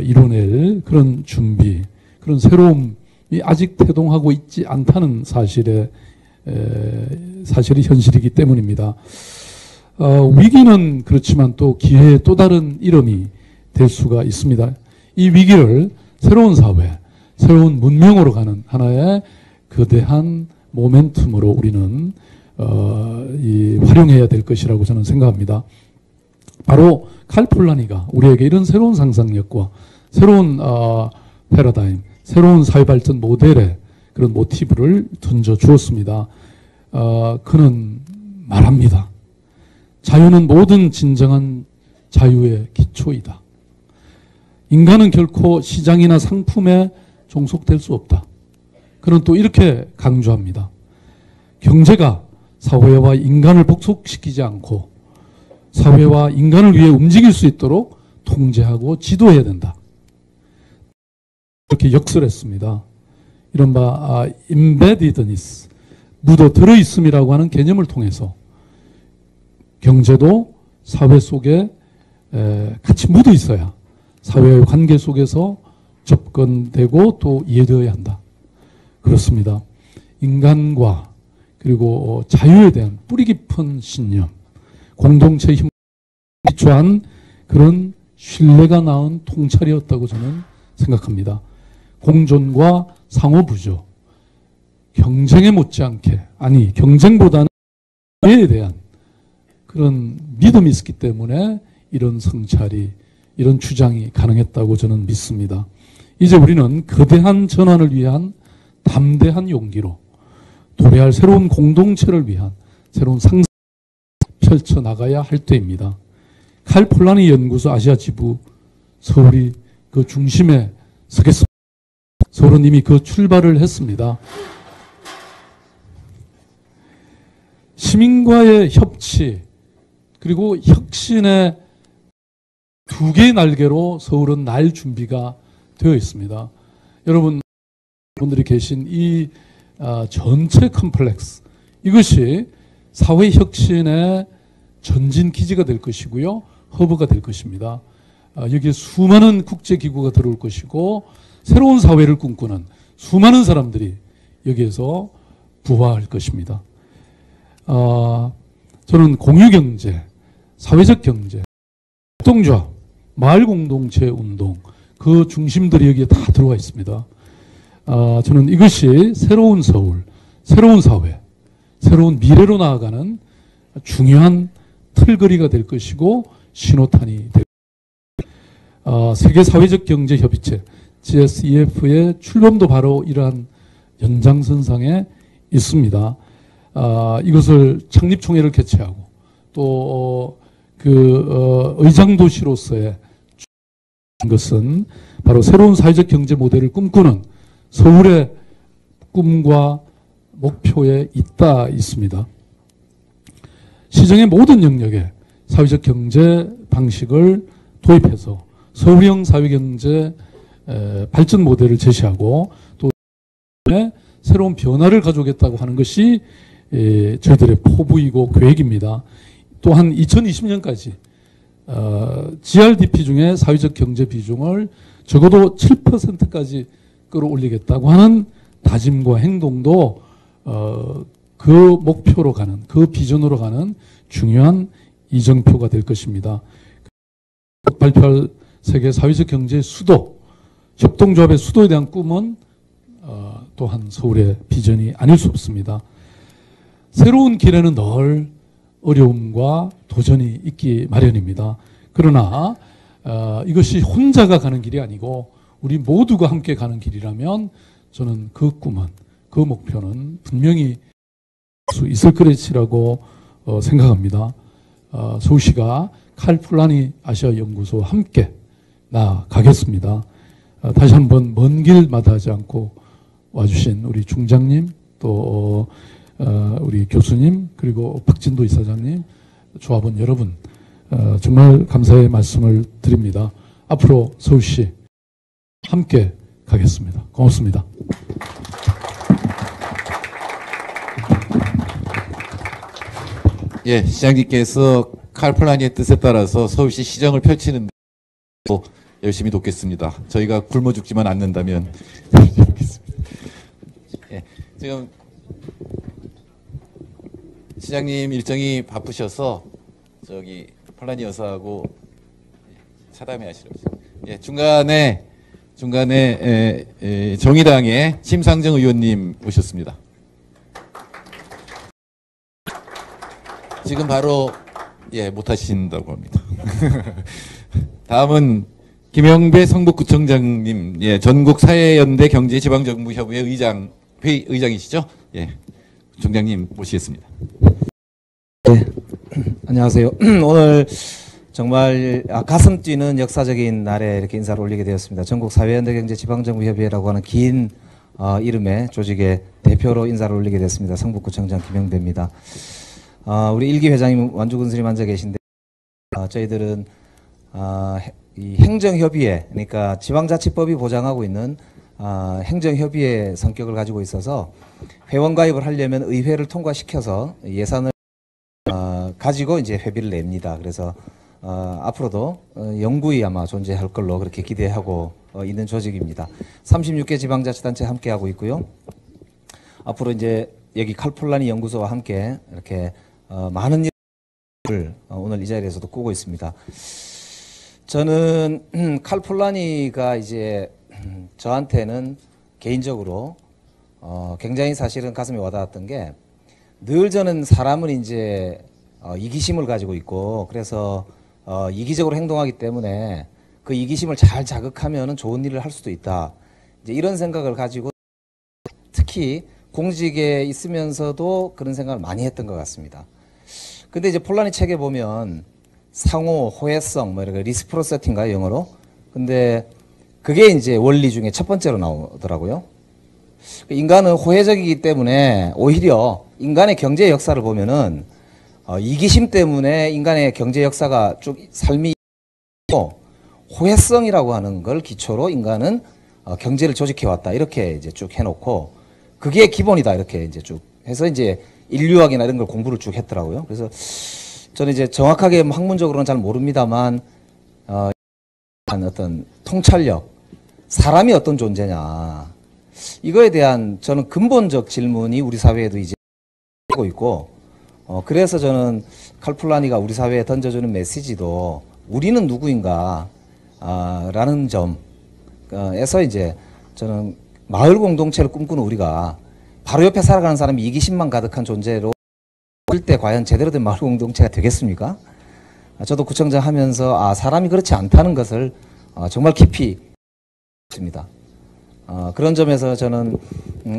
이뤄낼 그런 준비, 그런 새로움이 아직 태동하고 있지 않다는 사실이 현실이기 때문입니다. 위기는 그렇지만 또 기회의 또 다른 이름이 될 수가 있습니다. 이 위기를 새로운 사회, 새로운 문명으로 가는 하나의 거대한 모멘텀으로 우리는 활용해야 될 것이라고 저는 생각합니다. 바로 칼 폴라니가 우리에게 이런 새로운 상상력과 새로운 패러다임, 새로운 사회발전 모델의 그런 모티브를 던져주었습니다. 그는 말합니다. 자유는 모든 진정한 자유의 기초이다. 인간은 결코 시장이나 상품에 종속될 수 없다. 그는 또 이렇게 강조합니다. 경제가 사회와 인간을 복속시키지 않고 사회와 인간을 위해 움직일 수 있도록 통제하고 지도해야 된다. 이렇게 역설했습니다. 이른바 embeddedness, 묻어 들어있음이라고 하는 개념을 통해서 경제도 사회 속에 같이 묻어 있어야 사회의 관계 속에서 접근되고 또 이해되어야 한다. 그렇습니다. 인간과 그리고 자유에 대한 뿌리 깊은 신념, 공동체의 힘을 기초한 그런 신뢰가 낳은 통찰이었다고 저는 생각합니다. 공존과 상호부조, 경쟁에 못지않게, 아니 경쟁보다는 미래에 대한 그런 믿음이 있었기 때문에 이런 성찰이, 이런 주장이 가능했다고 저는 믿습니다. 이제 우리는 거대한 전환을 위한 담대한 용기로 도래할 새로운 공동체를 위한 새로운 상상을 펼쳐나가야 할 때입니다. 칼 폴라니 연구소 아시아 지부 서울이 그 중심에 서겠습니다. 서울은 이미 그 출발을 했습니다. 시민과의 협치 그리고 혁신의 두 개의 날개로 서울은 날 준비가 되어 있습니다. 여러분 분들이 계신 이 전체 컴플렉스 이것이 사회 혁신의 전진 기지가 될 것이고요. 허브가 될 것입니다. 여기에 수많은 국제기구가 들어올 것이고 새로운 사회를 꿈꾸는 수많은 사람들이 여기에서 부화할 것입니다. 저는 공유경제, 사회적 경제, 협동조합, 마을공동체 운동 그 중심들이 여기에 다 들어와 있습니다. 저는 이것이 새로운 서울, 새로운 사회, 새로운 미래로 나아가는 중요한 틀거리가 될 것이고 신호탄이 될 것입니다. 세계사회적경제협의체 GSEF의 출범도 바로 이러한 연장선상에 있습니다. 이것을 창립총회를 개최하고 또 의장도시로서의 것은 바로 새로운 사회적 경제 모델을 꿈꾸는 서울의 꿈과 목표에 있습니다. 시정의 모든 영역에 사회적 경제 방식을 도입해서 서울형 사회경제 발전 모델을 제시하고 또 새로운 변화를 가져오겠다고 하는 것이 저희들의 포부이고 계획입니다. 또한 2020년까지 GRDP 중에 사회적 경제 비중을 적어도 7%까지 끌어올리겠다고 하는 다짐과 행동도 그 목표로 가는 그 비전으로 가는 중요한 이정표가 될 것입니다. 발표할 세계 사회적 경제의 수도, 협동조합의 수도에 대한 꿈은 또한 서울의 비전이 아닐 수 없습니다. 새로운 길에는 늘 어려움과 도전이 있기 마련입니다. 그러나 이것이 혼자가 가는 길이 아니고 우리 모두가 함께 가는 길이라면 저는 그 꿈은, 그 목표는 분명히 수 있을 것이라고 생각합니다. 서울시가 칼 폴라니 아시아 연구소와 함께 나아가겠습니다. 다시 한번 먼 길 마다하지 않고 와주신 우리 중장님 또 우리 교수님 그리고 박진도 이사장님 조합원 여러분 정말 감사의 말씀을 드립니다. 앞으로 서울시 함께 가겠습니다. 고맙습니다. 예, 시장님께서 칼 폴라니의 뜻에 따라서 서울시 시정을 펼치는 데 열심히 돕겠습니다. 저희가 굶어 죽지만 않는다면 예, 지금 시장님 일정이 바쁘셔서 저기 폴라니 여사하고 차담회 하시려고. 예, 중간에 정의당의 심상정 의원님 오셨습니다. 지금 바로 못 하신다고 합니다. 다음은 김영배 성북구청장님, 전국사회연대 경제지방정부협의회 의장이시죠? 총장님 모시겠습니다. 네, 안녕하세요. 오늘 정말 가슴 뛰는 역사적인 날에 이렇게 인사를 올리게 되었습니다. 전국사회연대 경제지방정부협의회라고 하는 긴 이름의 조직의 대표로 인사를 올리게 됐습니다. 성북구청장 김영배입니다. 우리 일기 회장님 완주군수님 앉아 계신데 저희들은 이 행정협의회, 그러니까 지방자치법이 보장하고 있는 행정협의회 성격을 가지고 있어서 회원 가입을 하려면 의회를 통과시켜서 예산을 가지고 이제 회비를 냅니다. 그래서 앞으로도 영구히 아마 존재할 걸로 그렇게 기대하고 있는 조직입니다. 36개 지방자치단체 함께 하고 있고요. 앞으로 이제 여기 칼 폴라니 연구소와 함께 이렇게 많은 일을 오늘 이 자리에서도 꾸고 있습니다. 저는 칼 폴라니가 이제 저한테는 개인적으로 굉장히 사실은 가슴에 와닿았던 게 늘 저는 사람은 이제 이기심을 가지고 있고 그래서 이기적으로 행동하기 때문에 그 이기심을 잘 자극하면 좋은 일을 할 수도 있다. 이제 이런 생각을 가지고 특히 공직에 있으면서도 그런 생각을 많이 했던 것 같습니다. 근데 이제 폴라니 책에 보면 상호, 호혜성, 뭐 이렇게 리스프로세티인가요, 영어로? 근데 그게 이제 원리 중에 첫 번째로 나오더라고요. 인간은 호혜적이기 때문에 오히려 인간의 경제 역사를 보면은 이기심 때문에 인간의 경제 역사가 쭉 삶이 있고 호혜성이라고 하는 걸 기초로 인간은 경제를 조직해왔다. 이렇게 이제 쭉 해놓고 그게 기본이다. 이렇게 이제 쭉 해서 이제 인류학이나 이런 걸 공부를 쭉 했더라고요. 그래서 저는 이제 정확하게 학문적으로는 잘 모릅니다만, 어떤 통찰력, 사람이 어떤 존재냐. 이거에 대한 저는 근본적 질문이 우리 사회에도 이제 하고 있고, 그래서 저는 칼 폴라니가 우리 사회에 던져주는 메시지도 우리는 누구인가, 라는 점에서 이제 저는 마을 공동체를 꿈꾸는 우리가 바로 옆에 살아가는 사람이 이기심만 가득한 존재로 볼 때 과연 제대로 된 마을 공동체가 되겠습니까? 저도 구청장 하면서 사람이 그렇지 않다는 것을 정말 깊이 했습니다. 그런 점에서 저는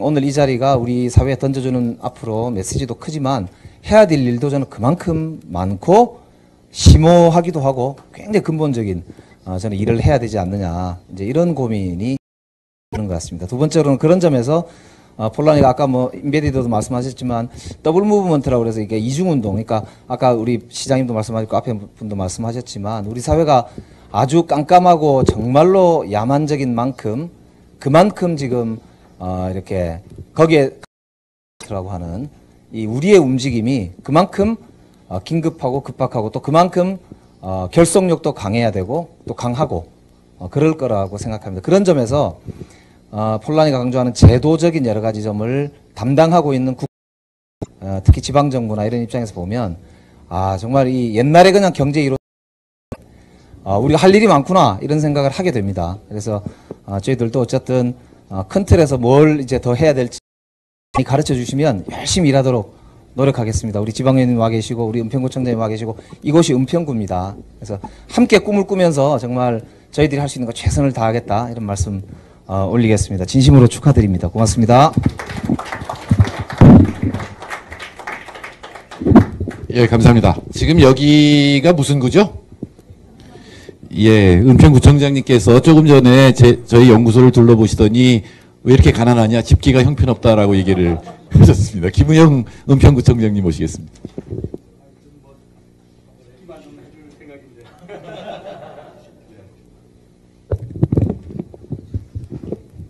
오늘 이 자리가 우리 사회에 던져주는 앞으로 메시지도 크지만 해야 될 일도 저는 그만큼 많고 심오하기도 하고 굉장히 근본적인 저는 일을 해야 되지 않느냐, 이제 이런 고민이 드는 것 같습니다. 두 번째로는 그런 점에서 폴라니가 아까 뭐 인베디드도 말씀하셨지만 더블 무브먼트라고 그래서 이게 이중운동, 그러니까 아까 우리 시장님도 말씀하셨고 앞에 분도 말씀하셨지만 우리 사회가 아주 깜깜하고 정말로 야만적인 만큼 그만큼 지금 이렇게 거기에 라고 하는 이 우리의 움직임이 그만큼 긴급하고 급박하고 또 그만큼 결속력도 강해야 되고 또 강하고 그럴 거라고 생각합니다. 그런 점에서 폴라니가 강조하는 제도적인 여러 가지 점을 담당하고 있는 특히 지방정부나 이런 입장에서 보면 정말 이 옛날에 그냥 경제 이론 우리가 할 일이 많구나 이런 생각을 하게 됩니다. 그래서 저희들도 어쨌든 큰 틀에서 뭘 이제 더 해야 될지 가르쳐 주시면 열심히 일하도록 노력하겠습니다. 우리 지방의원님 와 계시고 우리 은평구청장님 와 계시고 이곳이 은평구입니다. 그래서 함께 꿈을 꾸면서 정말 저희들이 할 수 있는 거 최선을 다하겠다 이런 말씀 올리겠습니다. 진심으로 축하드립니다. 고맙습니다. 예, 감사합니다. 지금 여기가 무슨 구죠? 예, 은평구청장님께서 조금 전에 저희 연구소를 둘러보시더니 왜 이렇게 가난하냐, 집기가 형편없다라고 얘기를 하셨습니다. 김은영 은평구청장님 모시겠습니다.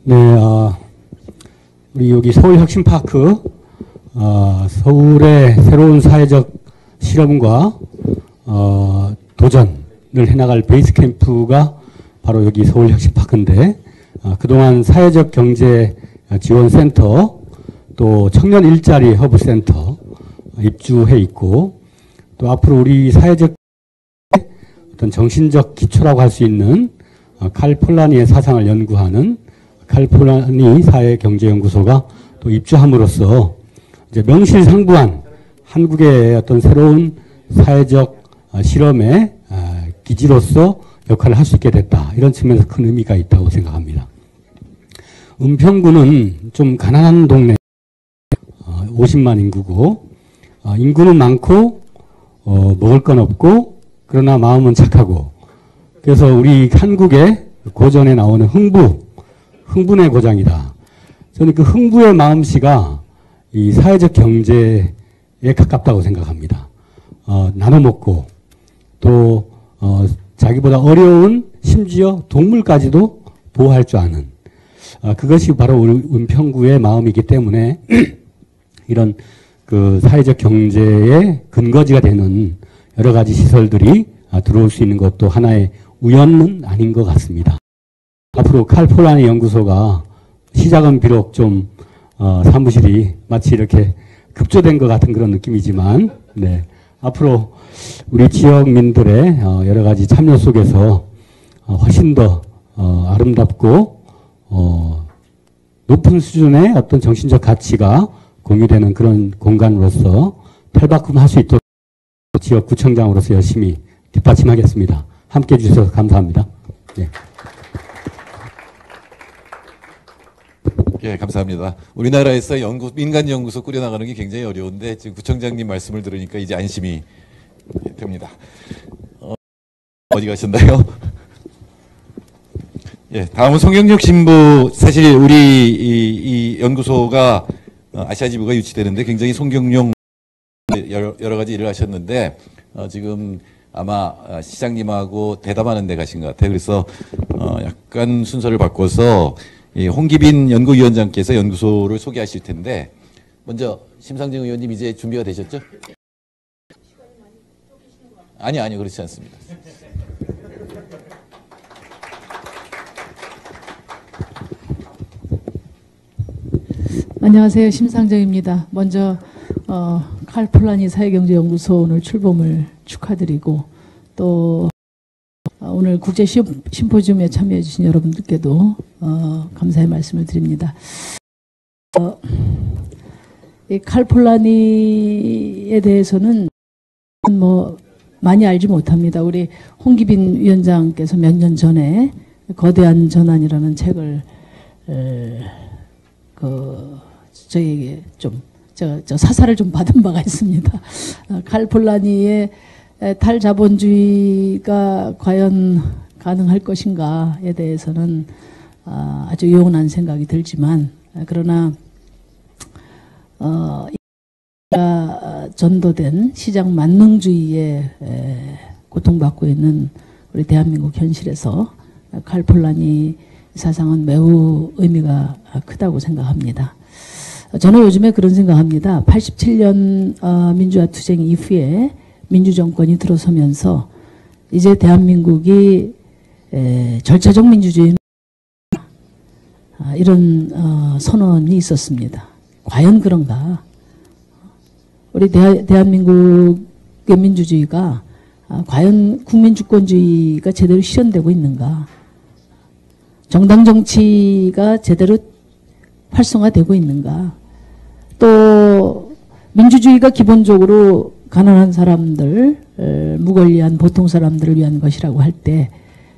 네, 우리 여기 서울혁신파크, 서울의 새로운 사회적 실험과 도전을 해나갈 베이스 캠프가 바로 여기 서울혁신파크인데, 그동안 사회적 경제 지원센터, 또 청년 일자리 허브센터 입주해 있고, 또 앞으로 우리 사회적 어떤 정신적 기초라고 할 수 있는 칼 폴라니의 사상을 연구하는 칼 폴라니 사회경제연구소가 또 입주함으로써 이제 명실상부한 한국의 어떤 새로운 사회적 실험의 기지로서 역할을 할 수 있게 됐다. 이런 측면에서 큰 의미가 있다고 생각합니다. 은평구는 좀 가난한 동네, 50만 인구고, 인구는 많고, 먹을 건 없고, 그러나 마음은 착하고, 그래서 우리 한국의 고전에 나오는 흥분의 고장이다. 저는 그 흥부의 마음씨가 이 사회적 경제에 가깝다고 생각합니다. 나눠 먹고, 또, 자기보다 어려운 심지어 동물까지도 보호할 줄 아는, 그것이 바로 우리 은평구의 마음이기 때문에 이런 그 사회적 경제의 근거지가 되는 여러 가지 시설들이 들어올 수 있는 것도 하나의 우연은 아닌 것 같습니다. 앞으로 칼 폴라니 연구소가 시작은 비록 좀 사무실이 마치 이렇게 급조된 것 같은 그런 느낌이지만, 네, 앞으로 우리 지역민들의 여러 가지 참여 속에서 훨씬 더 아름답고 높은 수준의 어떤 정신적 가치가 공유되는 그런 공간으로서 탈바꿈할 수 있도록 지역구청장으로서 열심히 뒷받침하겠습니다. 함께해 주셔서 감사합니다. 네. 예, 감사합니다. 우리나라에서 민간 연구소 꾸려나가는 게 굉장히 어려운데 지금 구청장님 말씀을 들으니까 이제 안심이 됩니다. 어디 가셨나요? 예, 다음은 송영juk 신부. 사실 우리 이 연구소가 아시아지부가 유치되는데 굉장히 송경용 여러 가지 일을 하셨는데 지금 아마 시장님하고 대담하는 데 가신 것 같아요. 그래서 약간 순서를 바꿔서 이 홍기빈 연구위원장께서 연구소를 소개하실 텐데 먼저 심상정 의원님 이제 준비가 되셨죠? 아니요, 그렇지 않습니다. 안녕하세요. 심상정입니다. 먼저 칼 폴라니 사회경제연구소 오늘 출범을 축하드리고 또 오늘 국제 심포지움에 참여해 주신 여러분들께도 감사의 말씀을 드립니다. 이 칼 폴라니에 대해서는 뭐 많이 알지 못합니다. 우리 홍기빈 위원장께서 몇 년 전에 거대한 전환이라는 책을 저에게 좀 저 사사를 좀 받은 바가 있습니다. 칼 폴라니의 탈자본주의가 과연 가능할 것인가에 대해서는 아주 요원한 생각이 들지만 그러나 전도된 시장 만능주의에 고통받고 있는 우리 대한민국 현실에서 칼 폴라니 사상은 매우 의미가 크다고 생각합니다. 저는 요즘에 그런 생각합니다. 87년 민주화 투쟁 이후에 민주정권이 들어서면서 이제 대한민국이 절차적 민주주의 이런 선언이 있었습니다. 과연 그런가? 우리 대한민국의 민주주의가 과연 국민주권주의가 제대로 실현되고 있는가? 정당 정치가 제대로 활성화되고 있는가? 또 민주주의가 기본적으로 가난한 사람들, 무권리한 보통 사람들을 위한 것이라고 할 때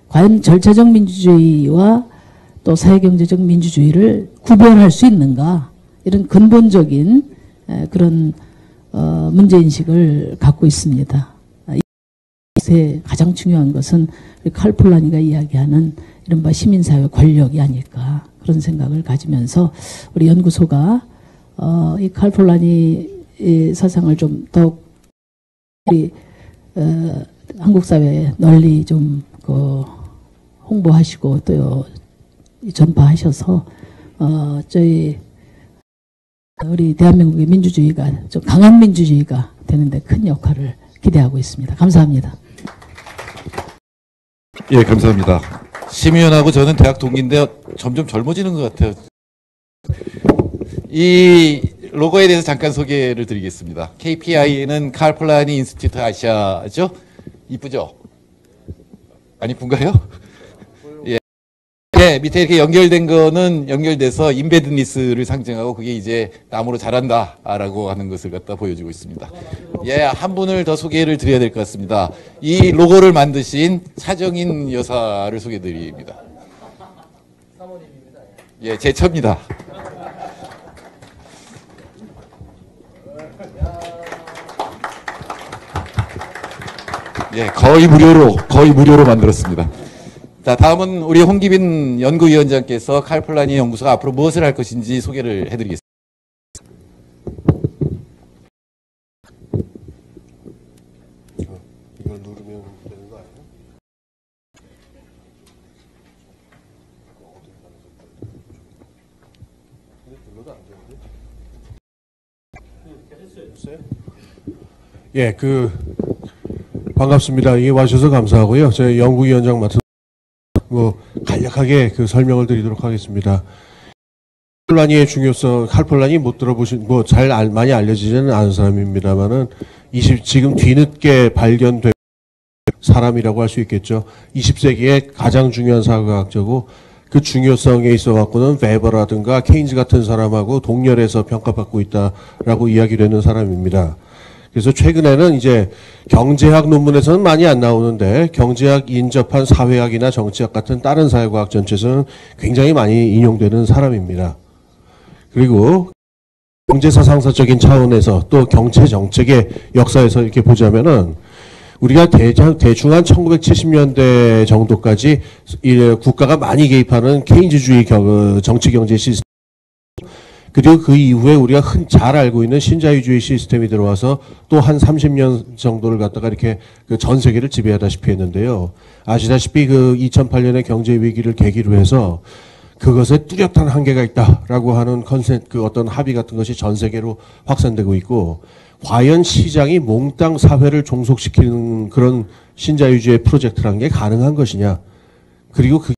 과연 절차적 민주주의와 또 사회경제적 민주주의를 구별할 수 있는가? 이런 근본적인 그런 문제인식을 갖고 있습니다. 이것에 가장 중요한 것은 칼 폴라니가 이야기하는 이른바 시민사회 권력이 아닐까 그런 생각을 가지면서 우리 연구소가 이 칼 폴라니 사상을 좀 더욱 우리 한국 사회에 널리 좀 홍보하시고 또 전파하셔서 저희 우리 대한민국의 민주주의가 좀 강한 민주주의가 되는데 큰 역할을 기대하고 있습니다. 감사합니다. 예, 감사합니다. 심의원하고 저는 대학 동기인데 점점 젊어지는 것 같아요. 이 로고에 대해서 잠깐 소개를 드리겠습니다. KPI는 칼 폴라니 인스티튜트 아시아죠? 이쁘죠? 안 이쁜가요? 예. 네, 밑에 이렇게 연결된 거는 연결돼서 인베드니스를 상징하고 그게 이제 나무로 자란다라고 하는 것을 갖다 보여주고 있습니다. 예, 한 분을 더 소개를 드려야 될 것 같습니다. 이 로고를 만드신 차정인 여사를 소개드립니다. 예, 제 처입니다. 예, 거의 무료로 만들었습니다. 자, 다음은 우리 홍기빈 연구위원장께서 칼 폴라니 연구소가 앞으로 무엇을 할 것인지 소개를 해드리겠습니다. 이걸 누르면 되는 거 아니에요? 눌러도 안 되는데? 예, 반갑습니다. 이게 와주셔서 감사하고요. 저희 연구위원장 맡은 간략하게 설명을 드리도록 하겠습니다. 칼폴라니의 중요성, 칼폴라니 못 들어보신, 많이 알려지지는 않은 사람입니다만은, 지금 뒤늦게 발견된 사람이라고 할 수 있겠죠. 20세기의 가장 중요한 사회과학자고, 그 중요성에 있어 갖고는 베버라든가 케인즈 같은 사람하고 동렬해서 평가받고 있다라고 이야기되는 사람입니다. 그래서 최근에는 이제 경제학 논문에서는 많이 안 나오는데 경제학 인접한 사회학이나 정치학 같은 다른 사회과학 전체에서는 굉장히 많이 인용되는 사람입니다. 그리고 경제사상사적인 차원에서 또 경제정책의 역사에서 이렇게 보자면은 우리가 대충 한 1970년대 정도까지 국가가 많이 개입하는 케인즈주의 정치경제 시스템, 그리고 그 이후에 우리가 잘 알고 있는 신자유주의 시스템이 들어와서 또 한 30년 정도를 갖다가 이렇게 전 세계를 지배하다시피 했는데요. 아시다시피 그 2008년의 경제 위기를 계기로 해서 그것에 뚜렷한 한계가 있다라고 하는 어떤 합의 같은 것이 전 세계로 확산되고 있고, 과연 시장이 몽땅 사회를 종속시키는 그런 신자유주의 프로젝트라는 게 가능한 것이냐, 그리고 그게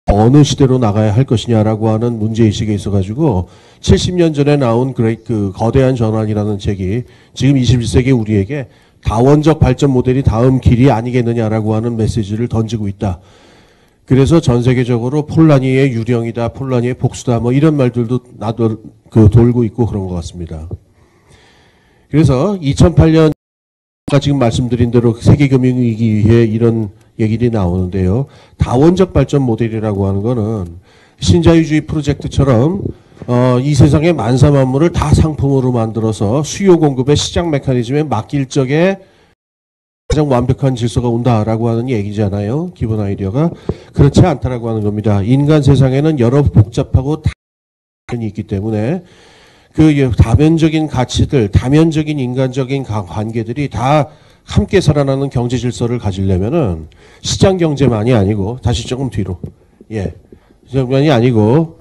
어느 시대로 나가야 할 것이냐라고 하는 문제의식에 있어가지고 70년 전에 나온 그 거대한 전환이라는 책이 지금 21세기 우리에게 다원적 발전 모델이 다음 길이 아니겠느냐라고 하는 메시지를 던지고 있다. 그래서 전 세계적으로 폴라니의 유령이다, 폴라니의 복수다, 뭐 이런 말들도 돌고 있고 그런 것 같습니다. 그래서 2008년 지금 말씀드린 대로 세계금융위기에 이런 얘기들이 나오는데요. 다원적 발전 모델이라고 하는 거는 신자유주의 프로젝트처럼 이 세상의 만사 만물을 다 상품으로 만들어서 수요 공급의 시장 메커니즘에 맡길 적에 가장 완벽한 질서가 온다라고 하는 얘기잖아요. 기본 아이디어가. 그렇지 않다라고 하는 겁니다. 인간 세상에는 여러 복잡하고 다면이 있기 때문에 그 다면적인 가치들, 다면적인 인간적인 관계들이 다 함께 살아나는 경제 질서를 가지려면은 시장 경제만이 아니고, 다시 조금 뒤로. 시장만이 아니고,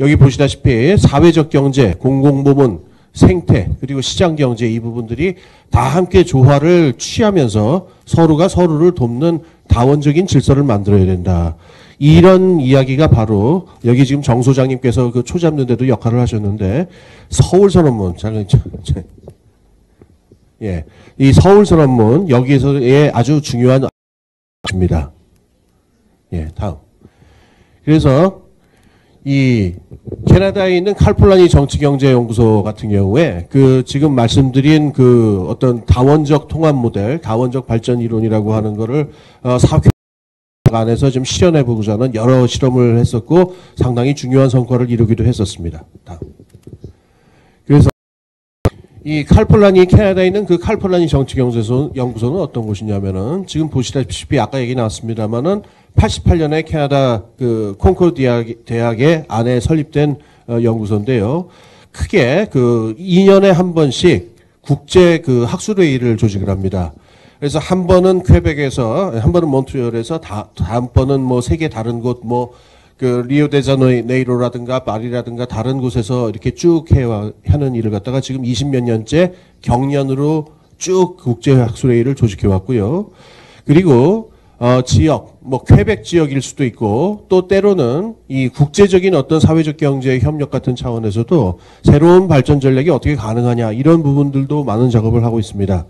여기 보시다시피 사회적 경제, 공공부문, 생태, 그리고 시장 경제 이 부분들이 다 함께 조화를 취하면서 서로가 서로를 돕는 다원적인 질서를 만들어야 된다. 이런 이야기가 바로 여기 지금 정 소장님께서 그 초 잡는 데도 역할을 하셨는데, 서울선언문, 이 서울선언문 여기에서의 아주 중요한 입니다. 다음. 그래서 이 캐나다에 있는 칼폴라니 정치경제연구소 같은 경우에 그 지금 말씀드린 그 어떤 다원적 통합 모델, 다원적 발전 이론이라고 하는 거를 사회 안에서 좀 실현해 보고자 하는 여러 실험을 했었고 상당히 중요한 성과를 이루기도 했었습니다. 다음. 그래서 이 칼폴라니, 캐나다에 있는 그 칼폴라니 정치경제연구소는 어떤 곳이냐면은 지금 보시다시피 아까 얘기 나왔습니다만은 88년에 캐나다 그 콩코르드 대학의 안에 설립된 연구소인데요. 크게 그 2년에 한 번씩 국제 그 학술회의를 조직을 합니다. 그래서 한 번은 퀘벡에서, 한 번은 몬트리올에서, 다음 번은 뭐 세계 다른 곳, 뭐 그 리오데자네이로라든가 파리라든가 다른 곳에서 이렇게 쭉 하는 일을 갖다가 지금 20몇 년째 경년으로 쭉 국제학술회의를 조직해 왔고요. 그리고 지역, 뭐 퀘벡 지역일 수도 있고 또 때로는 이 국제적인 어떤 사회적 경제 협력 같은 차원에서도 새로운 발전 전략이 어떻게 가능하냐 이런 부분들도 많은 작업을 하고 있습니다.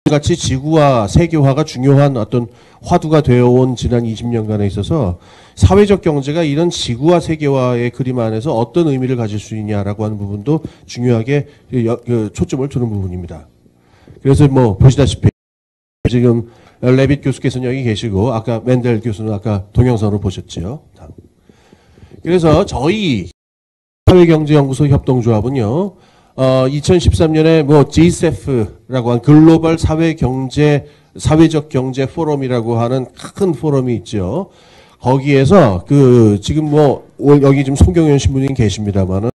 같이 지구화, 세계화가 중요한 어떤 화두가 되어온 지난 20년간에 있어서 사회적 경제가 이런 지구화, 세계화의 그림 안에서 어떤 의미를 가질 수 있냐라고 하는 부분도 중요하게 초점을 두는 부분입니다. 그래서 뭐 보시다시피 지금 레빗 교수께서는 여기 계시고 아까 맨델 교수는 아까 동영상으로 보셨죠. 그래서 저희 사회경제연구소 협동조합은요. 2013년에 뭐 GCEF라고 한 글로벌 사회적 경제 포럼이라고 하는 큰 포럼이 있죠. 거기에서 그 지금 뭐 여기 지금 송경현 신부님 계십니다만은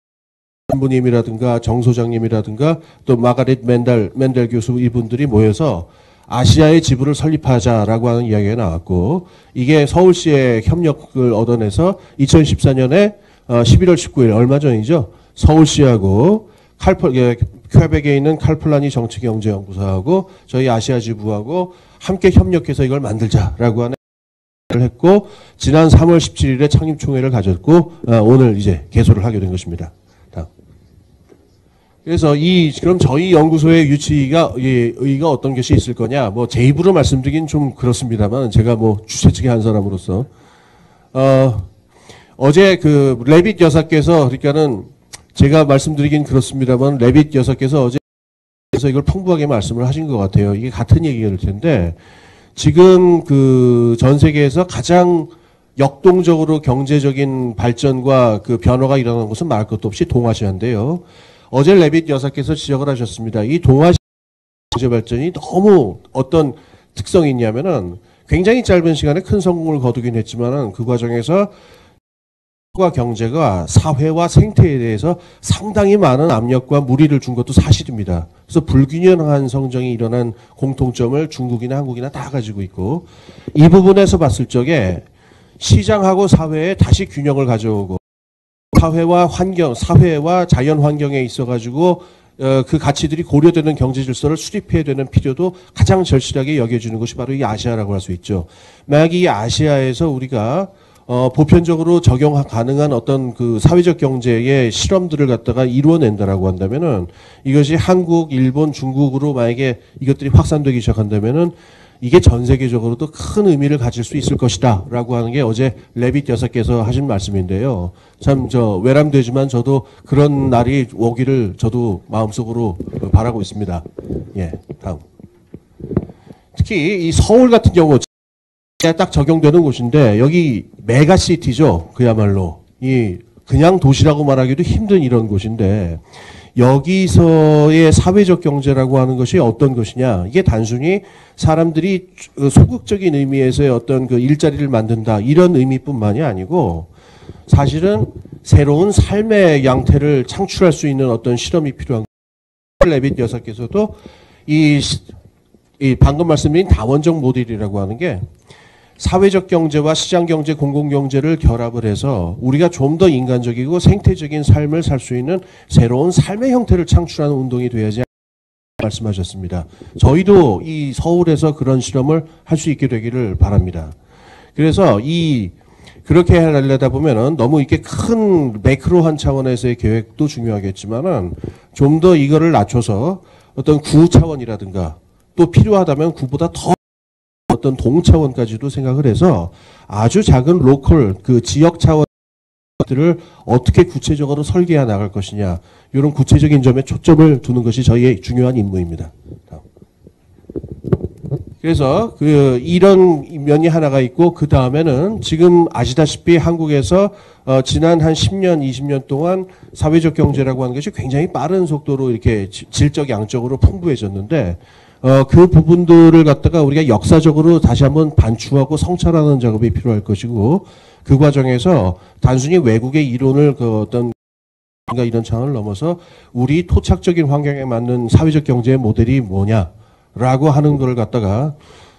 신부님이라든가 정 소장님이라든가 또 마가렛 맨델 교수 이분들이 모여서 아시아의 지부를 설립하자라고 하는 이야기가 나왔고 이게 서울시의 협력을 얻어내서 2014년에 11월 19일 얼마 전이죠. 서울시하고 퀘벡에 있는 칼폴라니 정치경제연구소하고 저희 아시아 지부하고 함께 협력해서 이걸 만들자라고 하는 을 했고 지난 3월 17일에 창립총회를 가졌고 오늘 이제 개소를 하게 된 것입니다. 다음. 그래서 그럼 저희 연구소의 의의가 어떤 것이 있을 거냐? 뭐 제 입으로 말씀드리긴 좀 그렇습니다만 제가 뭐 주최 측의 한 사람으로서 어제 그 레빗 여사께서 그러니까는 제가 말씀드리긴 그렇습니다만 레빗 여사께서 어제 이걸 풍부하게 말씀을 하신 것 같아요. 이게 같은 얘기가 될 텐데 지금 그 전 세계에서 가장 역동적으로 경제적인 발전과 그 변화가 일어나는 것은 말할 것도 없이 동아시아인데요. 어제 레빗 여사께서 지적을 하셨습니다. 이 동아시아 경제 발전이 너무 어떤 특성이 있냐면은 굉장히 짧은 시간에 큰 성공을 거두긴 했지만은 그 과정에서 경제가 사회와 생태에 대해서 상당히 많은 압력과 무리를 준 것도 사실입니다. 그래서 불균형한 성장이 일어난 공통점을 중국이나 한국이나 다 가지고 있고, 이 부분에서 봤을 적에 시장하고 사회에 다시 균형을 가져오고, 사회와 환경, 사회와 자연 환경에 있어가지고 그 가치들이 고려되는 경제 질서를 수립해야 되는 필요도 가장 절실하게 여겨지는 것이 바로 이 아시아라고 할 수 있죠. 만약 이 아시아에서 우리가 보편적으로 적용 가능한 어떤 그 사회적 경제의 실험들을 갖다가 이루어낸다라고 한다면은, 이것이 한국, 일본, 중국으로 만약에 이것들이 확산되기 시작한다면은 이게 전 세계적으로도 큰 의미를 가질 수 있을 것이다 라고 하는 게 어제 레빗 여사께서 하신 말씀인데요. 참 외람되지만 저도 그런 날이 오기를 저도 마음속으로 바라고 있습니다. 예, 다음. 특히 이 서울 같은 경우 딱 적용되는 곳인데, 여기 메가시티죠. 그야말로 이 그냥 도시라고 말하기도 힘든 이런 곳인데, 여기서의 사회적 경제라고 하는 것이 어떤 것이냐, 이게 단순히 사람들이 소극적인 의미에서의 어떤 그 일자리를 만든다 이런 의미뿐만이 아니고, 사실은 새로운 삶의 양태를 창출할 수 있는 어떤 실험이 필요한 거예요. 레빗 여사께서도 이 방금 말씀드린 다원적 모델이라고 하는 게 사회적 경제와 시장 경제, 공공 경제를 결합을 해서 우리가 좀 더 인간적이고 생태적인 삶을 살 수 있는 새로운 삶의 형태를 창출하는 운동이 돼야지 말씀하셨습니다. 저희도 이 서울에서 그런 실험을 할 수 있게 되기를 바랍니다. 그래서 그렇게 하려다 보면은 너무 이렇게 큰 매크로한 차원에서의 계획도 중요하겠지만은 좀 더 이거를 낮춰서 어떤 구 차원이라든가 또 필요하다면 구보다 더 어떤 동차원까지도 생각을 해서 아주 작은 로컬 그 지역 차원들을 어떻게 구체적으로 설계해 나갈 것이냐, 이런 구체적인 점에 초점을 두는 것이 저희의 중요한 임무입니다. 그래서 이런 면이 하나가 있고, 그 다음에는 지금 아시다시피 한국에서 지난 한 10년, 20년 동안 사회적 경제라고 하는 것이 굉장히 빠른 속도로 이렇게 질적, 양적으로 풍부해졌는데, 그 부분들을 갖다가 우리가 역사적으로 다시 한번 반추하고 성찰하는 작업이 필요할 것이고, 그 과정에서 단순히 외국의 이론을 어떤 이런 창을 넘어서 우리 토착적인 환경에 맞는 사회적 경제의 모델이 뭐냐라고 하는 걸 갖다가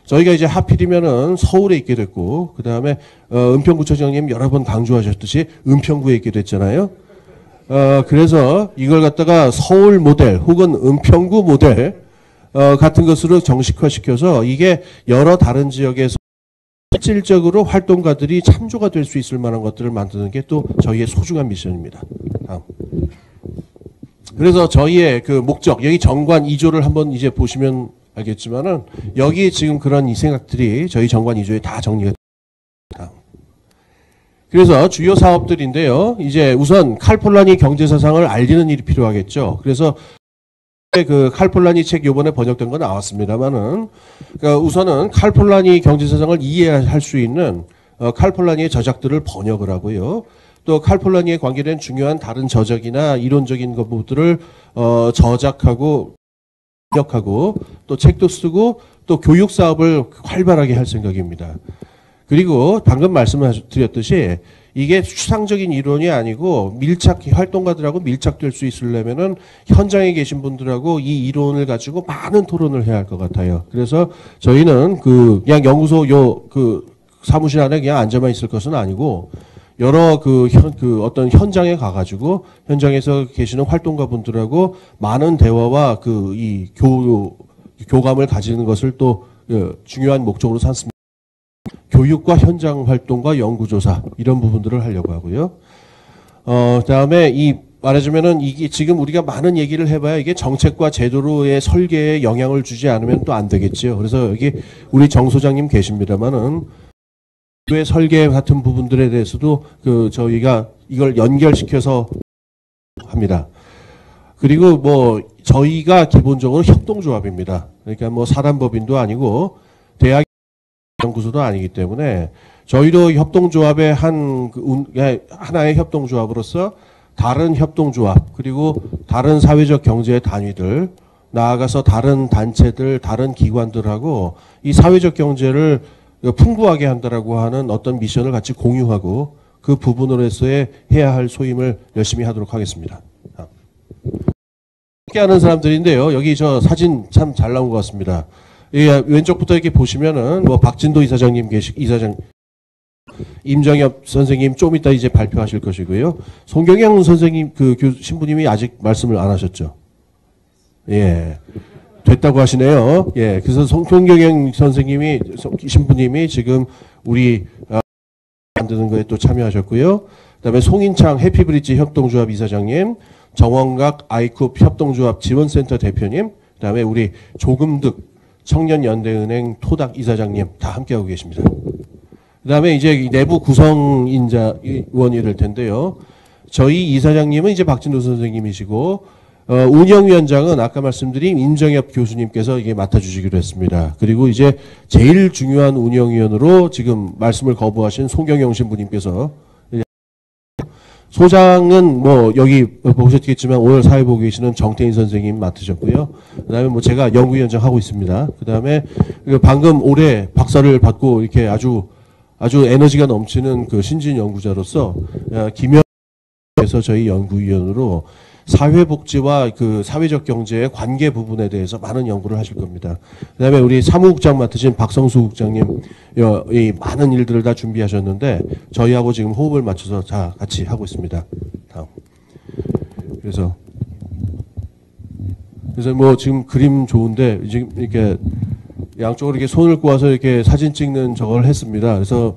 저희가 이제 하필이면은 서울에 있게 됐고, 그 다음에 은평구청장님 여러 번 강조하셨듯이 은평구에 있게 됐잖아요. 그래서 이걸 갖다가 서울 모델 혹은 은평구 모델 같은 것으로 정식화시켜서 이게 여러 다른 지역에서 실질적으로 활동가들이 참조가 될 수 있을 만한 것들을 만드는 게 또 저희의 소중한 미션입니다. 다음. 그래서 저희의 그 목적, 여기 정관 2조를 한번 이제 보시면 알겠지만은, 여기 지금 그런 이 생각들이 저희 정관 2조에 다 정리가 됩니다. 그래서 주요 사업들인데요. 이제 우선 칼폴라니 경제사상을 알리는 일이 필요하겠죠. 그래서 그 칼폴라니 책 요번에 번역된 건 나왔습니다만은, 그러니까 우선은 칼폴라니 경제사상을 이해할 수 있는 칼폴라니의 저작들을 번역을 하고요. 또 칼폴라니에 관계된 중요한 다른 저작이나 이론적인 것들을 저작하고 번역하고 또 책도 쓰고 또 교육 사업을 활발하게 할 생각입니다. 그리고 방금 말씀드렸듯이 이게 추상적인 이론이 아니고 활동가들하고 밀착될 수 있으려면은 현장에 계신 분들하고 이 이론을 가지고 많은 토론을 해야 할 것 같아요. 그래서 저희는 그냥 연구소 사무실 안에 그냥 앉아만 있을 것은 아니고, 여러 어떤 현장에 가가지고 현장에서 계시는 활동가 분들하고 많은 대화와 이 교감을 가지는 것을 또 중요한 목적으로 삼습니다. 교육과 현장 활동과 연구조사 이런 부분들을 하려고 하고요. 그다음에 말하자면은 이게 지금 우리가 많은 얘기를 해봐야 이게 정책과 제도로의 설계에 영향을 주지 않으면 또 안 되겠지요. 그래서 여기 우리 정 소장님 계십니다만은 의 설계 같은 부분들에 대해서도 저희가 이걸 연결시켜서 합니다. 그리고 저희가 기본적으로 협동조합입니다. 그러니까 사단법인도 아니고 대학 연구소도 아니기 때문에 저희도 협동조합의 하나의 협동조합으로서 다른 협동조합 그리고 다른 사회적 경제 단위들 나아가서 다른 단체들 다른 기관들하고 이 사회적 경제를 풍부하게 한다라고 하는 어떤 미션을 같이 공유하고 그 부분으로서의 해야 할 소임을 열심히 하도록 하겠습니다. 함께 하는 사람들인데요. 여기 저 사진 참 잘 나온 것 같습니다. 왼쪽부터 이렇게 보시면은 뭐 박진도 이사장님 이사장 임정엽 선생님 좀 이따 이제 발표하실 것이고요. 송경영 선생님 신부님이 아직 말씀을 안 하셨죠. 예. 됐다고 하시네요. 예. 그래서 송경영 선생님이 신부님이 지금 우리 만드는 거에 또 참여하셨고요. 그다음에 송인창 해피브릿지 협동조합 이사장님, 정원각 아이쿱 협동조합 지원센터 대표님, 그다음에 우리 조금득 청년연대은행 토닥 이사장님 다 함께하고 계십니다. 그다음에 이제 내부 구성인자원이 될 텐데요. 저희 이사장님은 이제 박진도 선생님이시고 운영위원장은 아까 말씀드린 임정엽 교수님께서 이게 맡아주시기로 했습니다. 그리고 이제 제일 중요한 운영위원으로 지금 말씀을 거부하신 송경영 신부님께서 소장은 뭐 여기 보셨겠지만 오늘 사회 보고 계시는 정태인 선생님 맡으셨고요. 그다음에 뭐 제가 연구위원장 하고 있습니다. 그다음에 방금 올해 박사를 받고 이렇게 아주 에너지가 넘치는 그 신진 연구자로서 김현에서 저희 연구위원으로 사회복지와 그 사회적 경제의 관계 부분에 대해서 많은 연구를 하실 겁니다. 그다음에 우리 사무국장 맡으신 박성수 국장님 이 많은 일들을 다 준비하셨는데 저희하고 지금 호흡을 맞춰서 다 같이 하고 있습니다. 다음. 그래서 뭐 지금 그림 좋은데 지금 이렇게 양쪽으로 이렇게 손을 꼬아서 이렇게 사진 찍는 저걸 했습니다. 그래서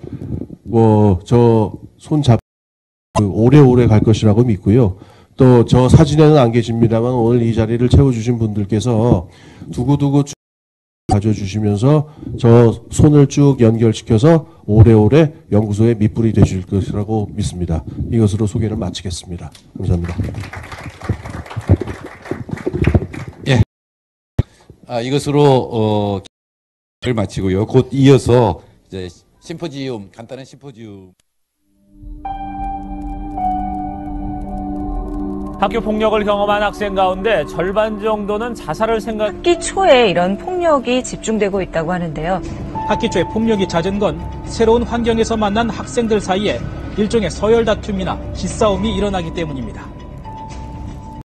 뭐 저 손 잡 오래오래 갈 것이라고 믿고요. 또 저 사진에는 안 계십니다만 오늘 이 자리를 채워주신 분들께서 두고두고 쭉 가져주시면서 저 손을 쭉 연결시켜서 오래오래 연구소의 밑불이 되실 것이라고 믿습니다. 이것으로 소개를 마치겠습니다. 감사합니다. 예. 이것으로 를 마치고요. 곧 이어서 이제 심포지움 간단한 심포지움. 학교 폭력을 경험한 학생 가운데 절반 정도는 자살을 학기 초에 이런 폭력이 집중되고 있다고 하는데요. 학기 초에 폭력이 잦은 건 새로운 환경에서 만난 학생들 사이에 일종의 서열 다툼이나 기싸움이 일어나기 때문입니다.